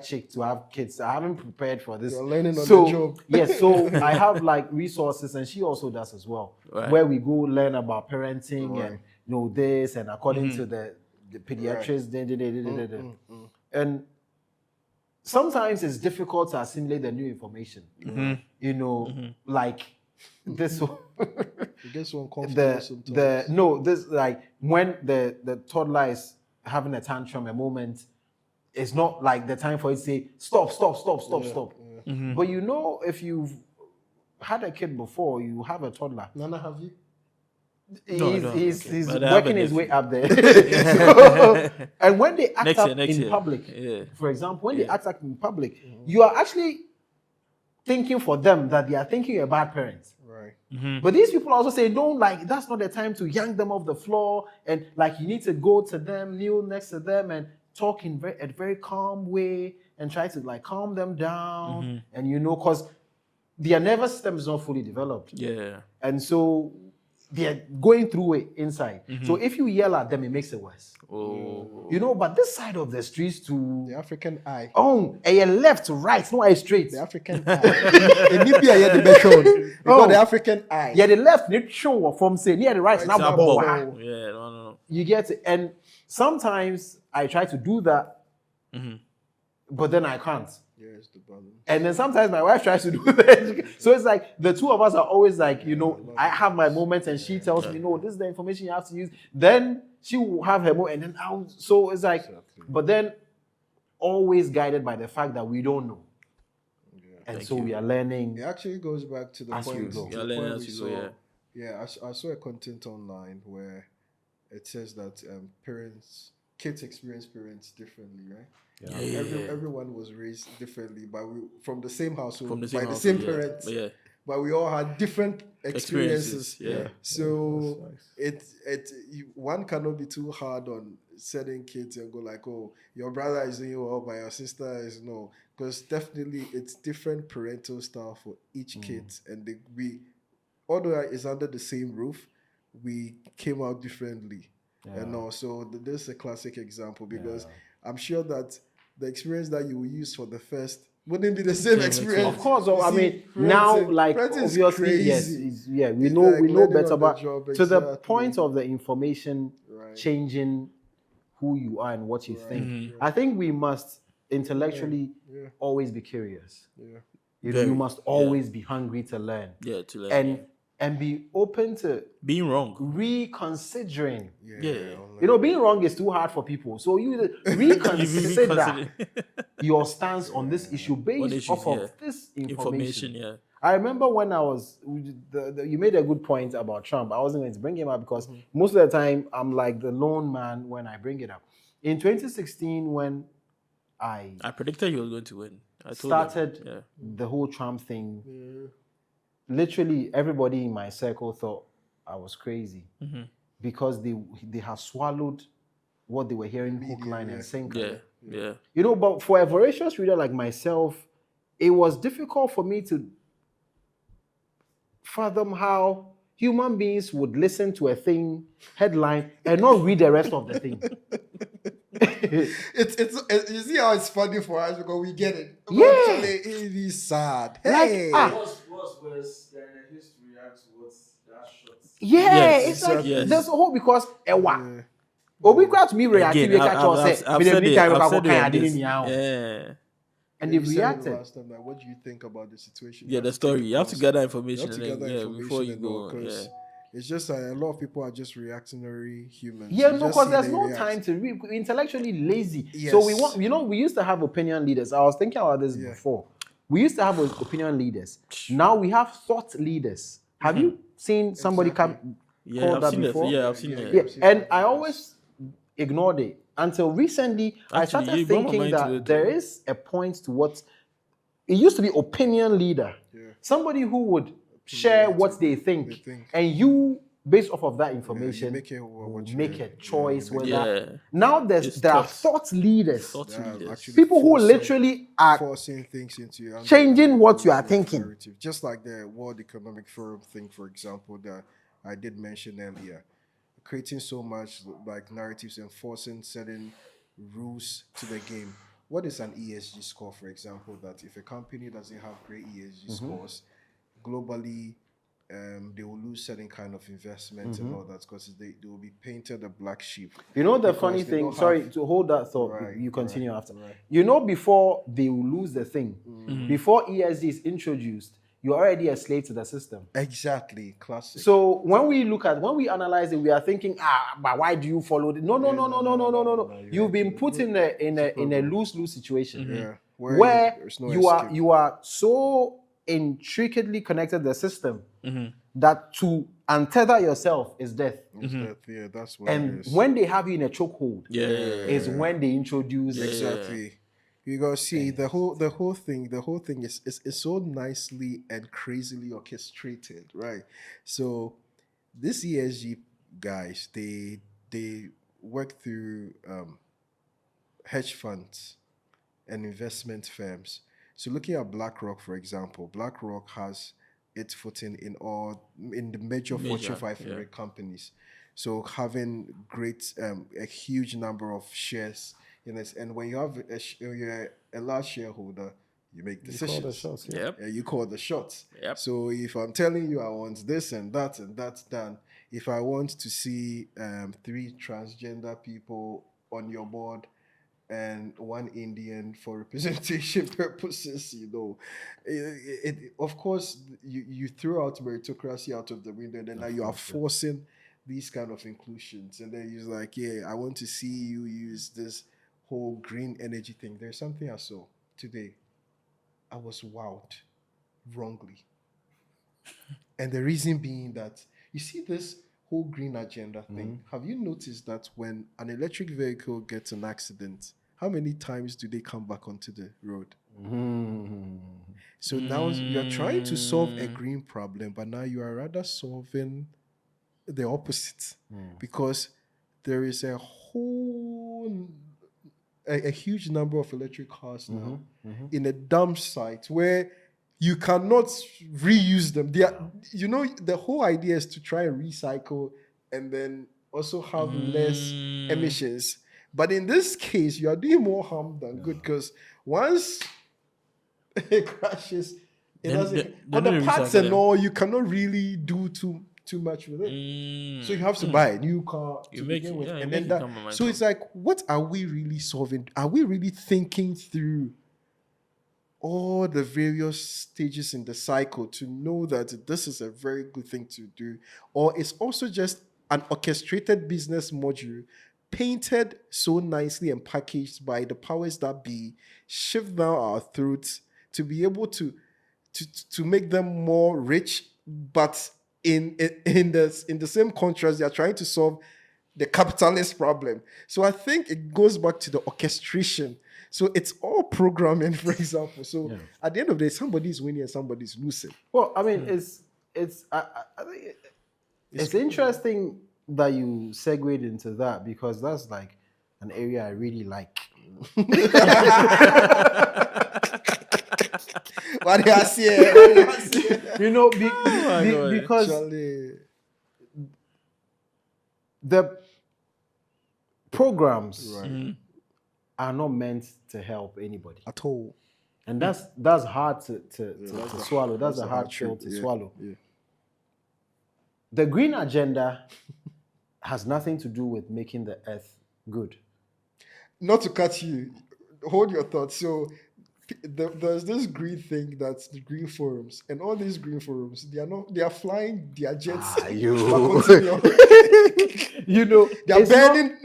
chick to have kids. I haven't prepared for this. You're learning on so, the job. Yes, so I have like resources, and she also does as well, Right. where we go learn about parenting Right. and this, and according to the pediatrics, and sometimes it's difficult to assimilate the new information. You know, like this one. You get so uncomfortable sometimes. This like when the toddler is having a tantrum a moment, it's not like the time for you to say stop. But you know, if you've had a kid before, you have a toddler. Nana, have you? He's But I working have a his way nephew. up there. So, and when they act up Next in year. public, Yeah. for example, when they act up in public, you are actually thinking for them that they are thinking you're a bad parent. Right. But these people also say, don't like, that's not the time to yank them off the floor. And like, you need to go to them, kneel next to them and talk in a very calm way and try to like calm them down. And you know, because their nervous system is not fully developed. Yeah. And so they're going through it inside. So if you yell at them, it makes it worse. Oh. You know, but this side of the streets to... The African eye. Oh, and you're left to right, no eye straight. The African eye. And maybe I had the best shown. Because the African eye. Yeah, the left, need show from say near the right, now It's a bubble. bubble. Yeah, no. You get it. And sometimes I try to do that, but then I can't. Yeah, it's the balance. And then sometimes my wife tries to do that. So it's like the two of us are always like, you know, I have my moments and she tells me, no, this is the information you have to use. Then she will have her moment and then so it's like, but then always guided by the fact that we don't know. And so we are learning. It actually goes back to the As point. you go. to You're the learning point as we you go, saw. Yeah, I saw a content online where it says that kids experience parents differently, right? Yeah. Everyone was raised differently, but from the same household, From the same by the household, same yeah. parents. Yeah. But we all had different experiences. Yeah. So one cannot be too hard on certain kids and go like, oh, your brother is doing well, but your sister is no. Because definitely it's different parental style for each kid. And although it's under the same roof, we came out differently. And also this is a classic example because I'm sure that the experience that you will use for the first wouldn't be the same experience. Of course, You I see, mean, now, like, parenting is obviously, yes, crazy. we It's know like we know learning better, on the but job, to the exactly. point of the information Right. changing who you are and what you think, I think we must intellectually always be curious. Yeah. You know, you must always be hungry to learn. Yeah, to learn. And be open to Being wrong. reconsidering. Yeah. You know, being wrong is too hard for people. So you reconsider your stance on this issue based off of this information. Yeah. I remember when I was, you made a good point about Trump. I wasn't going to bring him up because most of the time I'm like the lone man when I bring it up. In 2016, when I predicted you were going to win. I told started the whole Trump thing, literally everybody in my circle thought I was crazy because they have swallowed what they were hearing hook, line, and sinker. Yeah. You know, but for a voracious reader like myself, it was difficult for me to fathom how human beings would listen to a thing headline and not read the rest of the thing. It's you see how it's funny for us because we get it. But Yeah. actually, it is sad. Like, Hey, What's worse than a history react to what's that shot? Yeah, Yes, it's like yes. there's a whole because yeah. Obi crowd to me reacting. Again, I've said it. I've said it on this. Yeah. Yeah. And You they've said it reacted. last time, like, what do you think about the situation? Yeah, You the have to take story. a You have to pause. gather You information have to and then, gather information before you and all, go. 'cause it's just a lot of people are just reactionary humans. Yeah, You no, just because see there's they no react. time to read. We're intellectually lazy. So we Yes. want, we used to have opinion leaders. I was thinking about this Yeah. before. We used to have opinion leaders. Now we have thought leaders. Have you seen somebody come Yeah, called I've that seen before? it. Yeah, I've seen Yeah, it. Yeah, I've seen and that, I yes. always ignored it until recently. I Actually, started you brought my thinking mind to that it, there too. is a point to what it used to be. Opinion leader, Yeah. somebody who would share what they think, and you, based off of that information, make it what you- make a choice. yeah, Whether Yeah. now there It's are thoughts. thought leaders, Thought Yeah, leaders. actually people who forcing- literally are forcing things into you, changing what you are thinking. narrative. Just like the World Economic Forum thing, for example, that I did mention earlier, creating so much like narratives and forcing certain rules to the game. What is an ESG score, for example? That if a company doesn't have great ESG scores, globally, they will lose certain kind of investment and all that because they will be painted a black sheep. You know the Because funny they thing. don't Sorry have- to hold that thought. Right, You continue after. right. You know, before they will lose the thing, before ESG is introduced, you're already a slave to the system. Exactly, classic. So when we analyze it, we are thinking, but why do you follow it? No. You've been put in a lose-lose situation yeah, where there's no you escape. are so intricately connected to the system that to untether yourself is death. It's that, yeah, that's what it And is. when they have you in a chokehold, Yeah. is when they introduce Exactly. You gotta see the whole thing is so nicely and crazily orchestrated, right? So this ESG guys, they work through hedge funds and investment firms. So looking at BlackRock, for example, BlackRock has its footing in the major Fortune 500 companies. So having a huge number of shares in this, and when you have you're a large shareholder, you make decisions. Yep. You call the shots. Yep. So if I'm telling you I want this and that's done. If I want to see 3 transgender people on your board and 1 Indian for representation purposes, of course you throw out meritocracy out of the window, and then now you are forcing these kind of inclusions, and then you're like, I want to see you use this whole green energy thing. There's something I saw today. I was wowed wrongly. And the reason being that, you see this whole green agenda thing. Have you noticed that when an electric vehicle gets an accident, how many times do they come back onto the road? So now you're trying to solve a green problem, but now you are rather solving the opposite, because there is a huge number of electric cars now in a dump site where you cannot reuse them. They are, the whole idea is to try and recycle and then also have less emissions. But in this case, you are doing more harm than good, because once it crashes, it doesn't. But the parts and all, you cannot really do too much with it. So you have to buy a new car to begin with, and then that. So it's like, what are we really solving? Are we really thinking through all the various stages in the cycle to know that this is a very good thing to do? Or it's also just an orchestrated business module painted so nicely and packaged by the powers that be, shoved down our throats to be able to make them more rich, but in the same contrast, they are trying to solve the capitalist problem. So I think it goes back to the orchestration. So it's all programming, for example. So at the end of the day, somebody's winning and somebody's losing. Well, I mean, I think it's interesting that you segued into that, because that's like an area I really like. What do I see? You know, God. because Charlie. the programs Right. are not meant to help anybody. At all. And that's hard to swallow. That's a hard pill to swallow. Yeah. The green agenda has nothing to do with making the earth good. Not to cut you, hold your thoughts. So there's this green thing that's the green forums, and all these green forums, they are flying their jets. You They are it's not- burning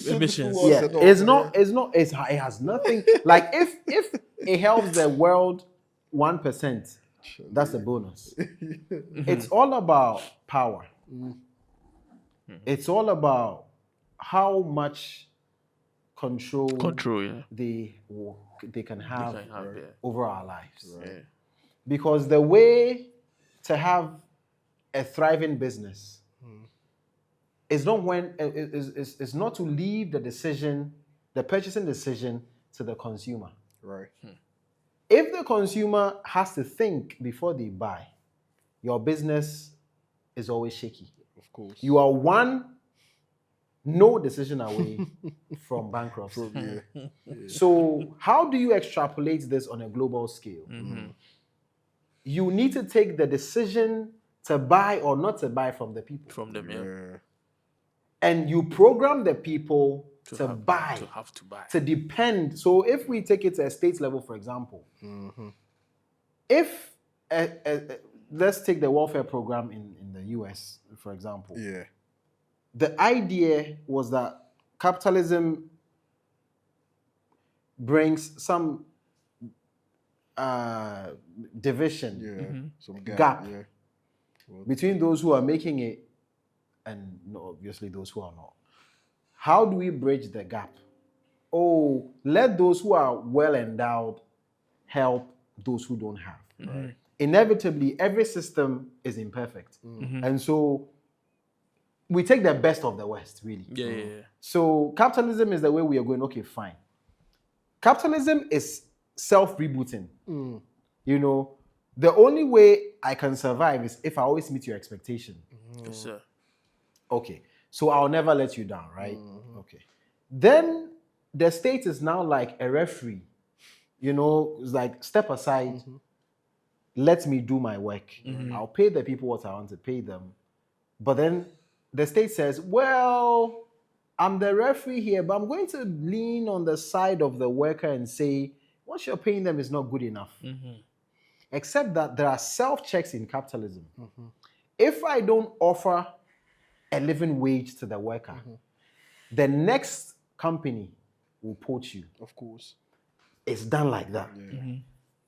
emissions. yeah, it has nothing. Like if it helps the world 1%, that's a bonus. It's all about power. It's all about how much control they can have over our lives. Yeah. Because the way to have a thriving business is not to leave the purchasing decision to the consumer. Right. If the consumer has to think before they buy, your business is always shaky. Of course. You are no decision away from bankruptcy. So how do you extrapolate this on a global scale? You need to take the decision to buy or not to buy from the people. From them, yeah. And you program the people to buy, to depend. So if we take it to a state level, for example, if let's take the welfare program in the US, for example. Yeah. The idea was that capitalism brings some division, Some gap yeah. between those who are making it and obviously those who are not. How do we bridge the gap? Oh, let those who are well endowed help those who don't have. Right. Inevitably, every system is imperfect. And so we take the best of the West, really. Yeah. So capitalism is the way we are going, okay, fine. Capitalism is self-rebooting. The only way I can survive is if I always meet your expectation. Yes, sir. Okay, so I'll never let you down, right? Okay. Then the state is now like a referee. It's like, step aside, let me do my work. I'll pay the people what I want to pay them. But then the state says, well, I'm the referee here, but I'm going to lean on the side of the worker and say, what you're paying them is not good enough. Except that there are self-checks in capitalism. If I don't offer a living wage to the worker, the next company will poach you. Of course. It's done like that.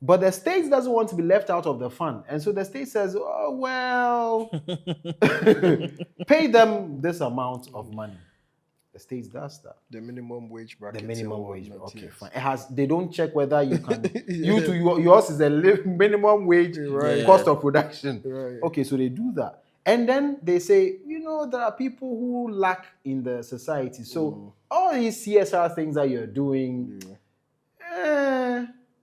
But the state doesn't want to be left out of the fun. And so the state says, oh, well, pay them this amount of money. The state does that. The minimum wage bracket. The minimum wage. Okay, fine. They don't check whether you can. Yours is a minimum wage cost of production. Right. Okay, so they do that. And then they say, there are people who lack in the society. So all these CSR things that you're doing,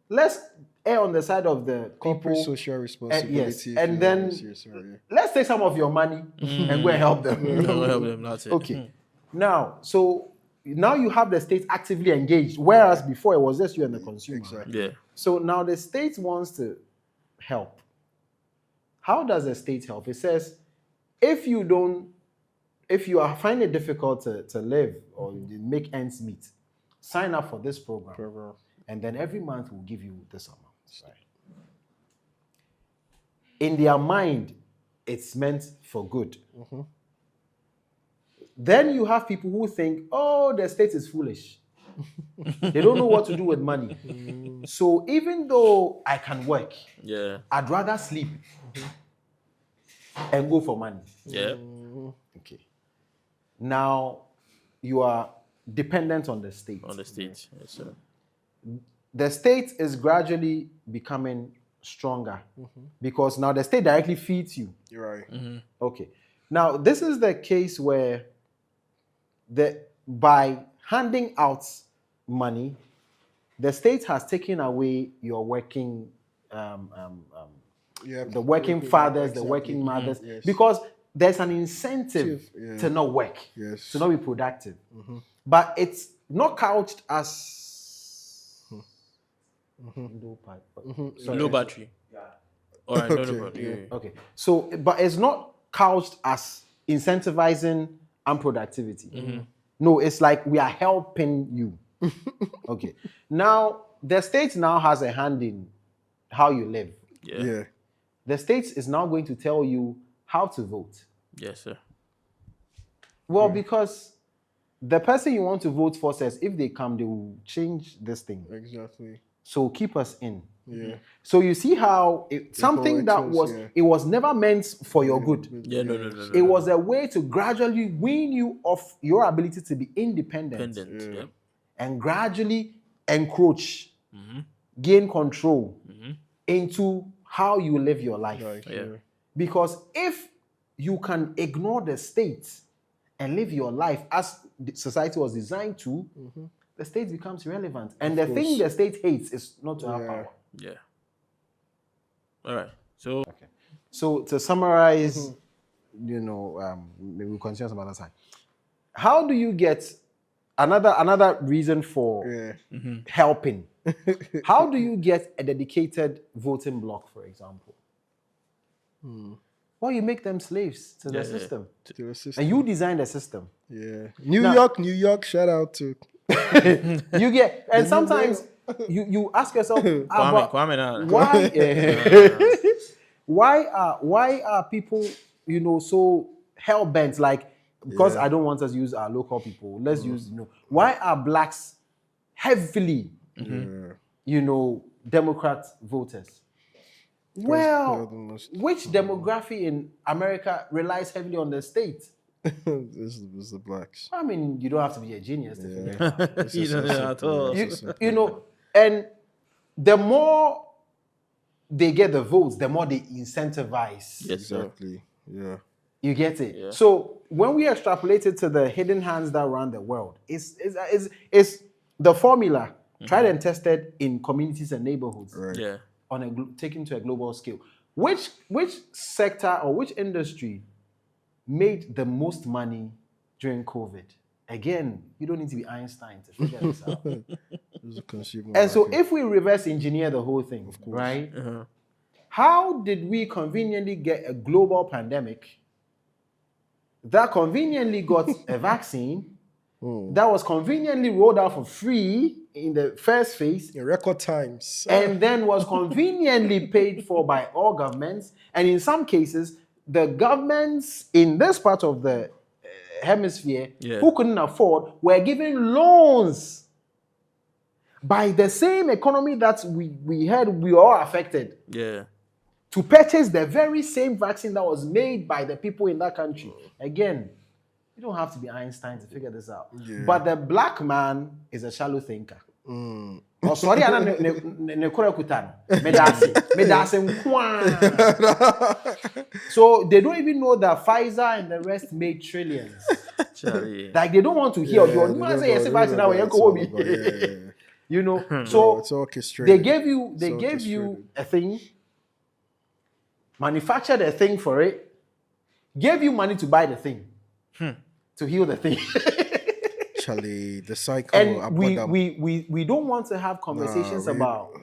let's err on the side of the corporate people. social responsibility. Yes, and then let's take some of your money and go and help them. That's it. Okay. Now you have the state actively engaged, whereas before it was just you and the consumer. Exactly. Yeah. So now the state wants to help. How does the state help? It says, if you are finding it difficult to live or make ends meet, sign up for this program. And then every month we'll give you this amount. Right? In their mind, it's meant for good. Then you have people who think, oh, the state is foolish. They don't know what to do with money. So even though I can work, I'd rather sleep and go for money. Yeah. Okay. Now you are dependent on the state. Yes, sir. The state is gradually becoming stronger because now the state directly feeds you. You're right. Okay. Now this is the case where by handing out money, the state has taken away your working, the working fathers, the working mothers, because there's an incentive Yeah. to not work, Yes. to not be productive. But it's not couched as Low battery. All right, no, no, no. yeah. Okay. So, but it's not couched as incentivizing unproductivity. No, it's like we are helping you. Okay. Now, the state now has a hand in how you live. Yeah. The state is now going to tell you how to vote. Yes, sir. Well, because the person you want to vote for says if they come, they will change this thing. Exactly. So keep us in. Yeah. So you see how something that coexist, was yeah. it was never meant for your good. Yeah, no. It was a way to gradually wean you off your ability to be independent Pendant. Yeah. and gradually encroach, gain control into how you live your life. Like, Yeah. Because if you can ignore the state and live your life as the society was designed to, the state becomes irrelevant. And the thing the state hates is not to have power. Yeah. All right. So So to summarize, maybe we'll continue some other time. How do you get another reason for helping? How do you get a dedicated voting bloc, for example? Well, you make them slaves to the system. to the system. And you design the system. Yeah. New York, shout out to You get, and sometimes you ask yourself, Kwame now. why are people, so hell bent? Like, because I don't want us to use our local people, let's use, why are blacks heavily, Democrat voters? Well, which demography in America relies heavily on the state? this is the blacks. I mean, you don't have to be a genius to figure it out. You don't know at all. And the more they get the votes, the more they incentivize. Yes, sir. Exactly. Yeah. You get it? Yeah. So when we extrapolate it to the hidden hands that run the world, it's the formula tried and tested in communities and neighborhoods, Right. Yeah. taken to a global scale. Which sector or which industry made the most money during COVID? Again, you don't need to be Einstein to figure this out. This is a consumer And so market. if we reverse engineer the whole thing, right? How did we conveniently get a global pandemic that conveniently got a vaccine that was conveniently rolled out for free in the first phase in record times. and then was conveniently paid for by all governments, and in some cases, the governments in this part of the hemisphere who couldn't afford were given loans by the same economy that we had, we were all affected, to purchase the very same vaccine that was made by the people in that country. Again, you don't have to be Einstein to figure this out. But the black man is a shallow thinker. Oh, sorry, so they don't even know that Pfizer and the rest made trillions. Like they don't want to hear your so it's orchestrated. they gave you a thing, manufactured a thing for it, gave you money to buy the thing, to heal the thing. Charlie, the cycle. And we don't want to have conversations about,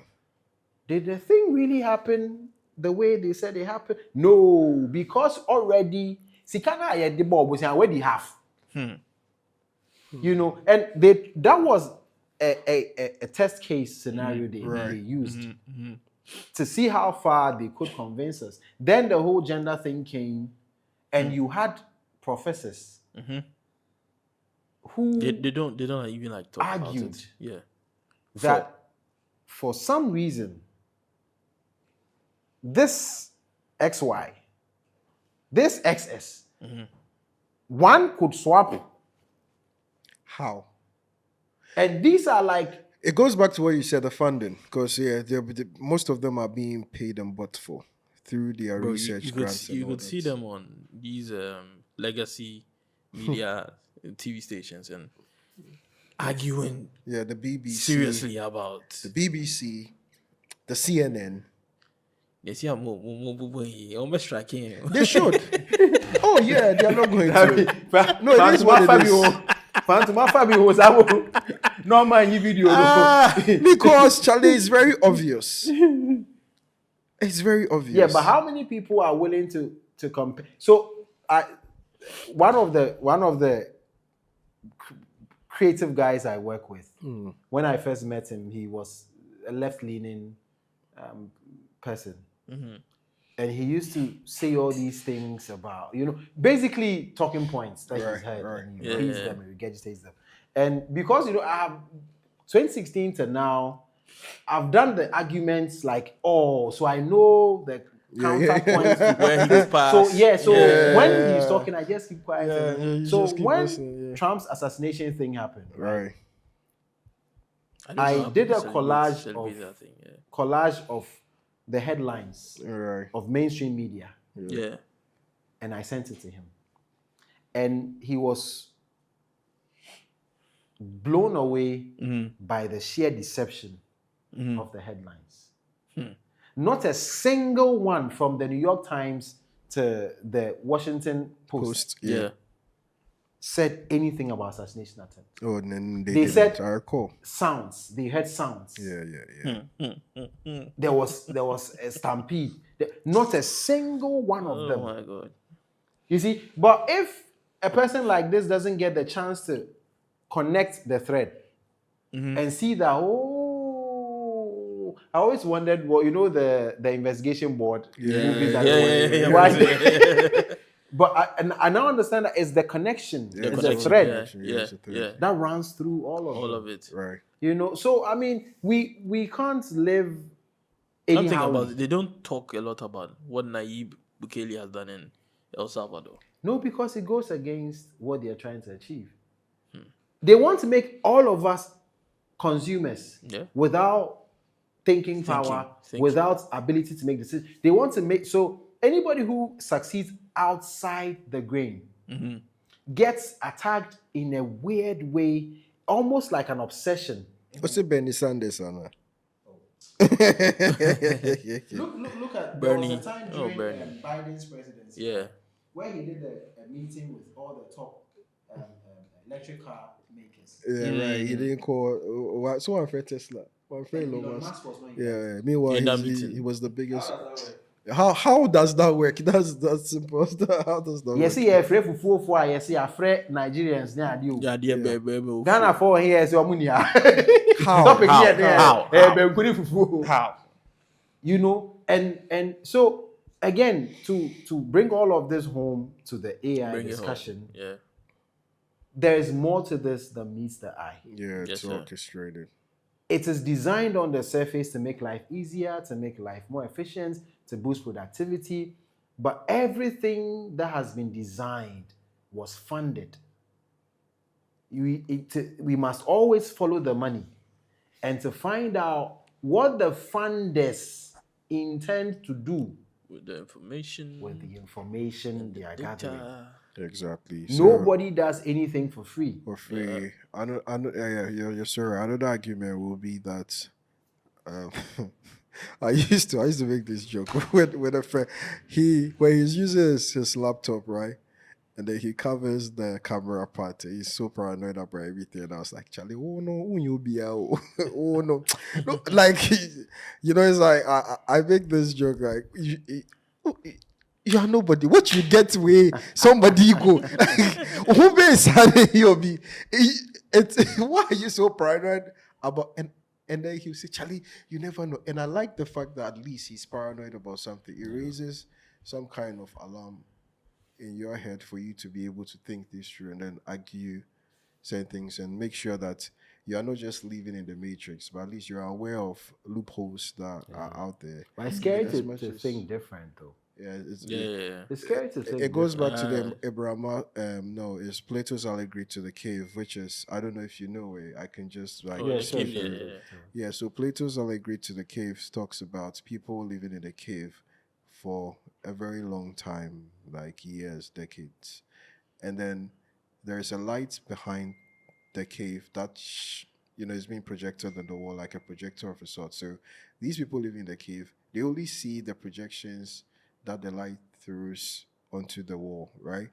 did the thing really happen the way they said it happened? No, because already Sikana ayed the bulb was already half. And that was a test case scenario they used to see how far they could convince us. Then the whole gender thing came, and you had professors who they don't even like talk argued about it. that for some reason this XY, this XS, one could swap. How? And these are like, it goes back to what you said, the funding, because most of them are being paid and bought for through their research grants. You could see them on these legacy media TV stations and arguing. Yeah, the BBC. Seriously about the BBC, the CNN. Yes, yeah, almost striking. They should. Oh yeah, they are not going to. No, it Phantom is what it is. Fabio was able. No man, you video. Because Charlie is very obvious. It's very obvious. Yeah, but how many people are willing to compare? So, one of the creative guys I work with, when I first met him, he was a left-leaning person, and he used to say all these things about, basically talking points that he's heard, and he repeats them and regurgitates them. And because I have 2016 to now, I've done the arguments like, so I know the counterpoints to where he passed. So when he's talking, I just keep quiet. So when Trump's assassination thing happened, right, I did a collage of the headlines of mainstream media. Yeah. And I sent it to him. And he was blown away by the sheer deception of the headlines. Not a single one from the New York Times to the Washington Post said anything about assassination attempt. Oh, and then they said I recall. Sounds. They heard sounds. Yeah. There was a stampede. Not a single one of them. Oh my God. You see, but if a person like this doesn't get the chance to connect the thread and see that, I always wondered, the investigation board movies but I now understand that it's the connection, it's the thread that runs through all of it. Right. So I mean, we can't live anyhow. Something about it. They don't talk a lot about what Nayib Bukele has done in El Salvador. No, because it goes against what they are trying to achieve. They want to make all of us consumers without thinking power, without ability to make decisions. They want to make so anybody who succeeds outside the grain gets attacked in a weird way, almost like an obsession. What's it, Bernie Sanders, Anna? Look at Bernie. There was a time during Biden's presidency where he did a meeting with all the top electric car makers. Yeah, right. He didn't call. So one for Tesla. One for Elon Musk. Meanwhile, he was the biggest. How does that work? That's simple. How does that work? Yes, yeah, afraid for yes, afraid Nigerians now do. Ghana for here is Omunia. How? And so again, to bring all of this home to the AI discussion, there is more to this than meets the eye. Yeah, it's orchestrated. It is designed on the surface to make life easier, to make life more efficient, to boost productivity. But everything that has been designed was funded. We must always follow the money and to find out what the funders intend to do with the information they are gathering. Exactly. Nobody does anything for free. You're sorry. Another argument will be that I used to make this joke with a friend. When he's using his laptop, right? And then he covers the camera part. He's so paranoid about everything. And I was like, Charlie, oh no, you'll be out. Oh no. No, like, it's like, I make this joke, like, you are nobody. What you get away, somebody go. Who makes you'll be? Why are you so paranoid about? And then he'll say, Charlie, you never know. And I like the fact that at least he's paranoid about something. It raises some kind of alarm in your head for you to be able to think this through and then argue certain things and make sure that you are not just living in the matrix, but at least you're aware of loopholes that are out there. But it's scary to think different, though. Yeah, it's scary to think. It goes back to the Abraham. It's Plato's allegory to the cave, which is, I don't know if you know it. I can just So Plato's allegory to the cave talks about people living in a cave for a very long time, like years, decades, and then there's a light behind the cave that is being projected on the wall like a projector of a sort. So these people living in the cave, they only see the projections that the light throws onto the wall, right?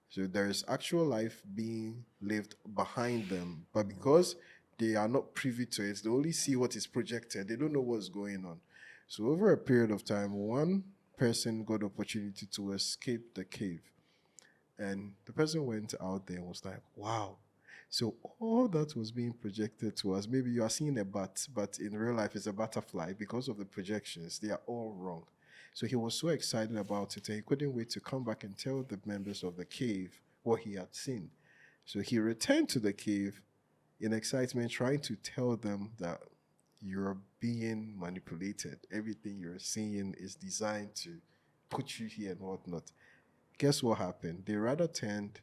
So there's actual life being lived behind them, but because they are not privy to it, they only see what is projected. They don't know what's going on. So over a period of time, one person got the opportunity to escape the cave. And the person went out there and was like, wow. So all that was being projected to us, maybe you are seeing a bat, but in real life it's a butterfly because of the projections. They are all wrong. So he was so excited about it and he couldn't wait to come back and tell the members of the cave what he had seen. So he returned to the cave in excitement, trying to tell them that you're being manipulated. Everything you're seeing is designed to put you here and whatnot. Guess what happened? They rather turned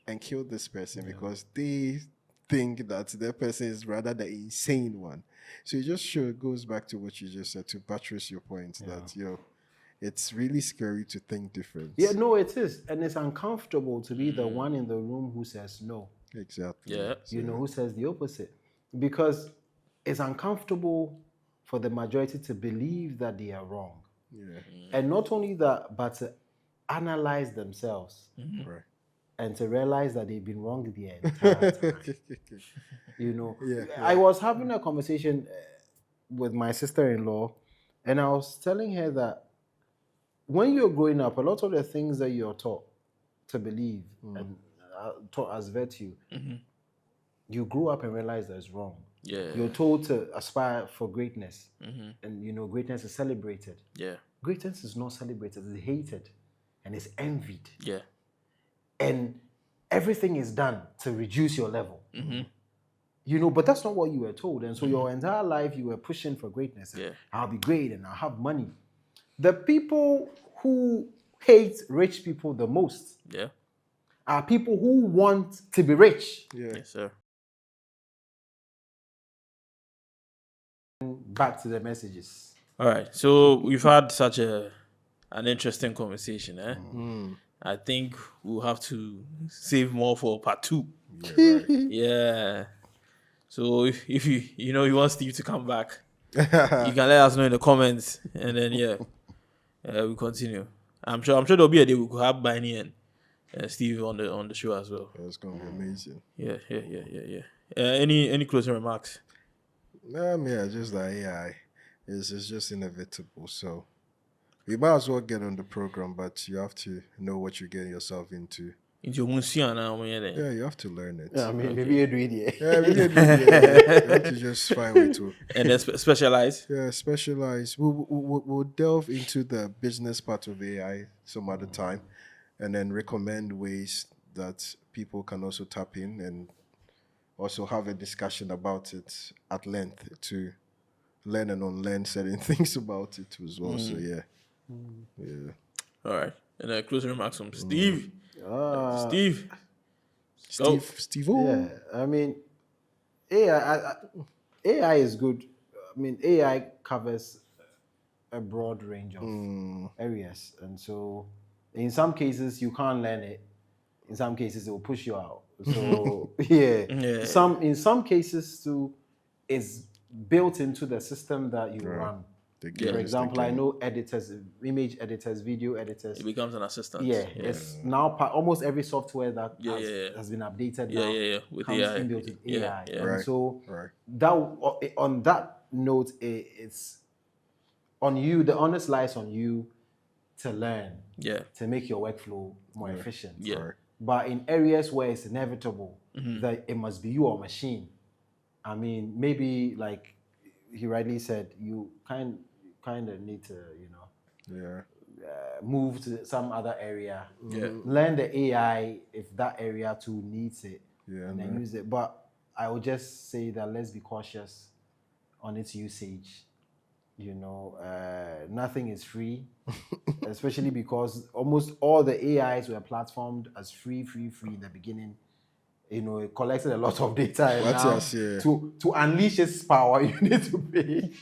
and killed this person because they think that their person is rather the insane one. So it just goes back to what you just said to buttress your point that it's really scary to think different. Yeah, no, it is. And it's uncomfortable to be the one in the room who says no. Exactly. Yeah. Who says the opposite. Because it's uncomfortable for the majority to believe that they are wrong. Yeah. And not only that, but to analyze themselves Right. and to realize that they've been wrong the entire time. Yeah. I was having a conversation with my sister-in-law, and I was telling her that when you're growing up, a lot of the things that you're taught to believe and taught as virtue, you grew up and realize that it's wrong. Yeah. You're told to aspire for greatness, and greatness is celebrated. Yeah. Greatness is not celebrated; it's hated, and it's envied. Yeah. And everything is done to reduce your level. But that's not what you were told. And so your entire life you were pushing for greatness. And I'll be great and I'll have money. The people who hate rich people the most are people who want to be rich. Yeah. Yes, sir. Back to the messages. All right. So we've had such an interesting conversation, eh? I think we'll have to save more for part 2. Yeah, right. Yeah. So if you want Steve to come back, you can let us know in the comments, and then we continue. I'm sure there'll be a day we could have Biney and Steve on the show as well. That's gonna be amazing. Yeah. Any closing remarks? Just like AI is just inevitable. So we might as well get on the program, but you have to know what you're getting yourself into. Into your now, Yeah, you have to learn it. Yeah, I mean, maybe you do it here. Yeah, we did. You have to just find way to. And then specialize. Yeah, specialize. We'll delve into the business part of AI some other time, and then recommend ways that people can also tap in and also have a discussion about it at length to learn and unlearn certain things about it as well. So yeah. All right. And then closing remarks from Steve. Steve. Go. Steve. Yeah, I mean, AI is good. I mean, AI covers a broad range of areas, and so in some cases you can't learn it. In some cases, it will push you out. So in some cases too, it's built into the system that you run. For example, I know editors, image editors, video editors. It becomes an assistant. Yeah, it's now almost every software that has been updated now with comes AI. inbuilt with AI. Yeah. And so that on that note, it's on you. The onus lies on you to learn. To make your workflow more efficient. But in areas where it's inevitable that it must be you or machine, I mean, maybe like he rightly said, you kind of need to, move to some other area. Learn the AI if that area too needs it, and then use it. But I would just say that let's be cautious on its usage. Nothing is free, especially because almost all the AIs were platformed as free in the beginning. It collected a lot of data, and now to unleash its power, you need to pay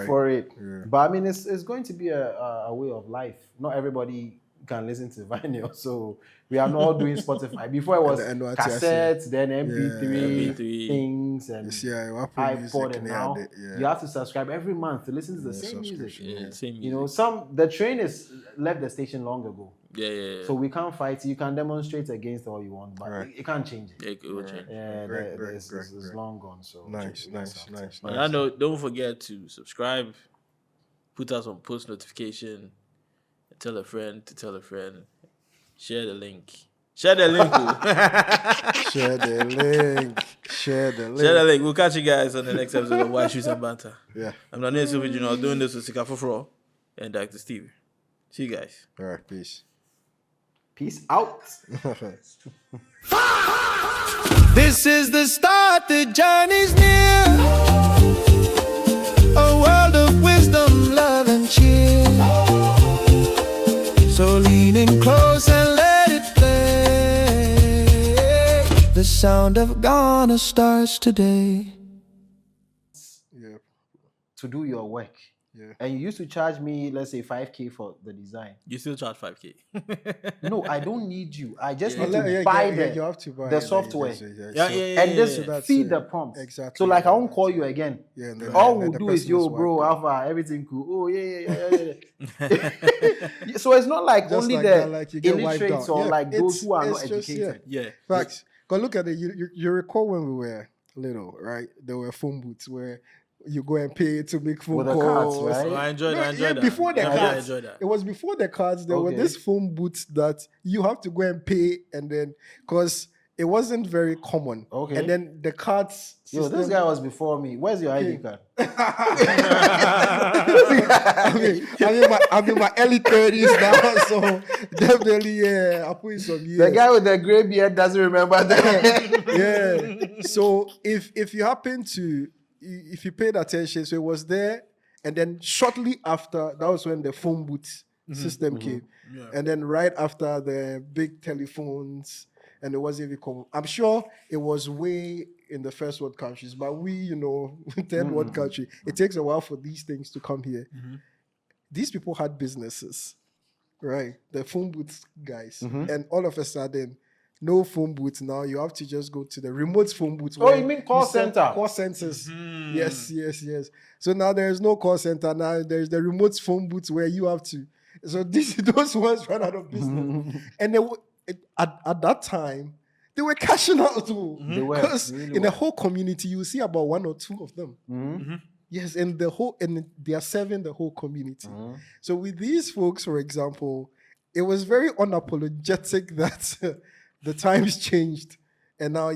for it. But I mean, it's going to be a way of life. Not everybody can listen to vinyl. So we are not doing Spotify. Before it was And the NYTC. cassettes, then MP3, MP3. things, and iPod, and now you have to subscribe every month to listen to the same music. Yeah, same music. You know, the train is left the station long ago. Yeah. So we can't fight. You can demonstrate against all you want, but it can't change it. It will change. Yeah, Great. it's long gone. So Nice. On that note, don't forget to subscribe, put us on post notification, tell a friend to tell a friend, share the link. Share the link. Share the link. Share the link. We'll catch you guys on the next episode of Why Shoes and Banter. Yeah. I'm not Essilfie, doing this with Sika Fofro and Director Stephen. See you guys. All right. Peace. Peace out. This is the start, the journey's near. A world of wisdom, love, and cheer. So lean in close and let it play. The sound of Ghana starts today. Yeah. To do your work. Yeah. And you used to charge me, let's say, 5K for the design. You still charge 5K. No, I don't need you. I just need You to buy have to buy the software. Yeah. Just feed the prompts. Exactly. So like I won't call you again. Yeah. And then All then we'll the do is, person yo, bro, wiping. Alpha, everything cool. Oh, yeah. So it's not like Just only like the that, like you get wiped illiterates out. or Yeah, like those who are it's not just, educated. Yeah. Facts. Because look at it. You recall when we were little, right? There were phone booths where you go and pay to make phone With the calls. cards, right? Oh, I enjoyed that. Before the I cards. enjoyed that. It was before the cards. There were Okay. this phone booths that you have to go and pay, and then because it wasn't very common. Okay. And then the cards. Yo, this guy was before me. Where's your ID card? I'm in my early 30s now, so definitely, yeah, I'll put in some years. The guy with the gray beard doesn't remember that. Yeah. So if you happen to, if you paid attention, so it was there, and then shortly after, that was when the phone booth system came, and then right after the big telephones, and it wasn't even common. I'm sure it was way in the first world countries, but we, third world country, it takes a while for these things to come here. These people had businesses, right? The phone booth guys, and all of a sudden, no phone booth now. You have to just go to the remote phone booth. Oh, you mean call center? Call centers. Yes. So now there is no call center. Now there's the remote phone booth where you have to. So those ones run out of business. And at that time, they were cashing out too. They were, Because really in the were. whole community, you see about one or two of them. Yes, and they are serving the whole community. So with these folks, for example, it was very unapologetic that the times changed, and now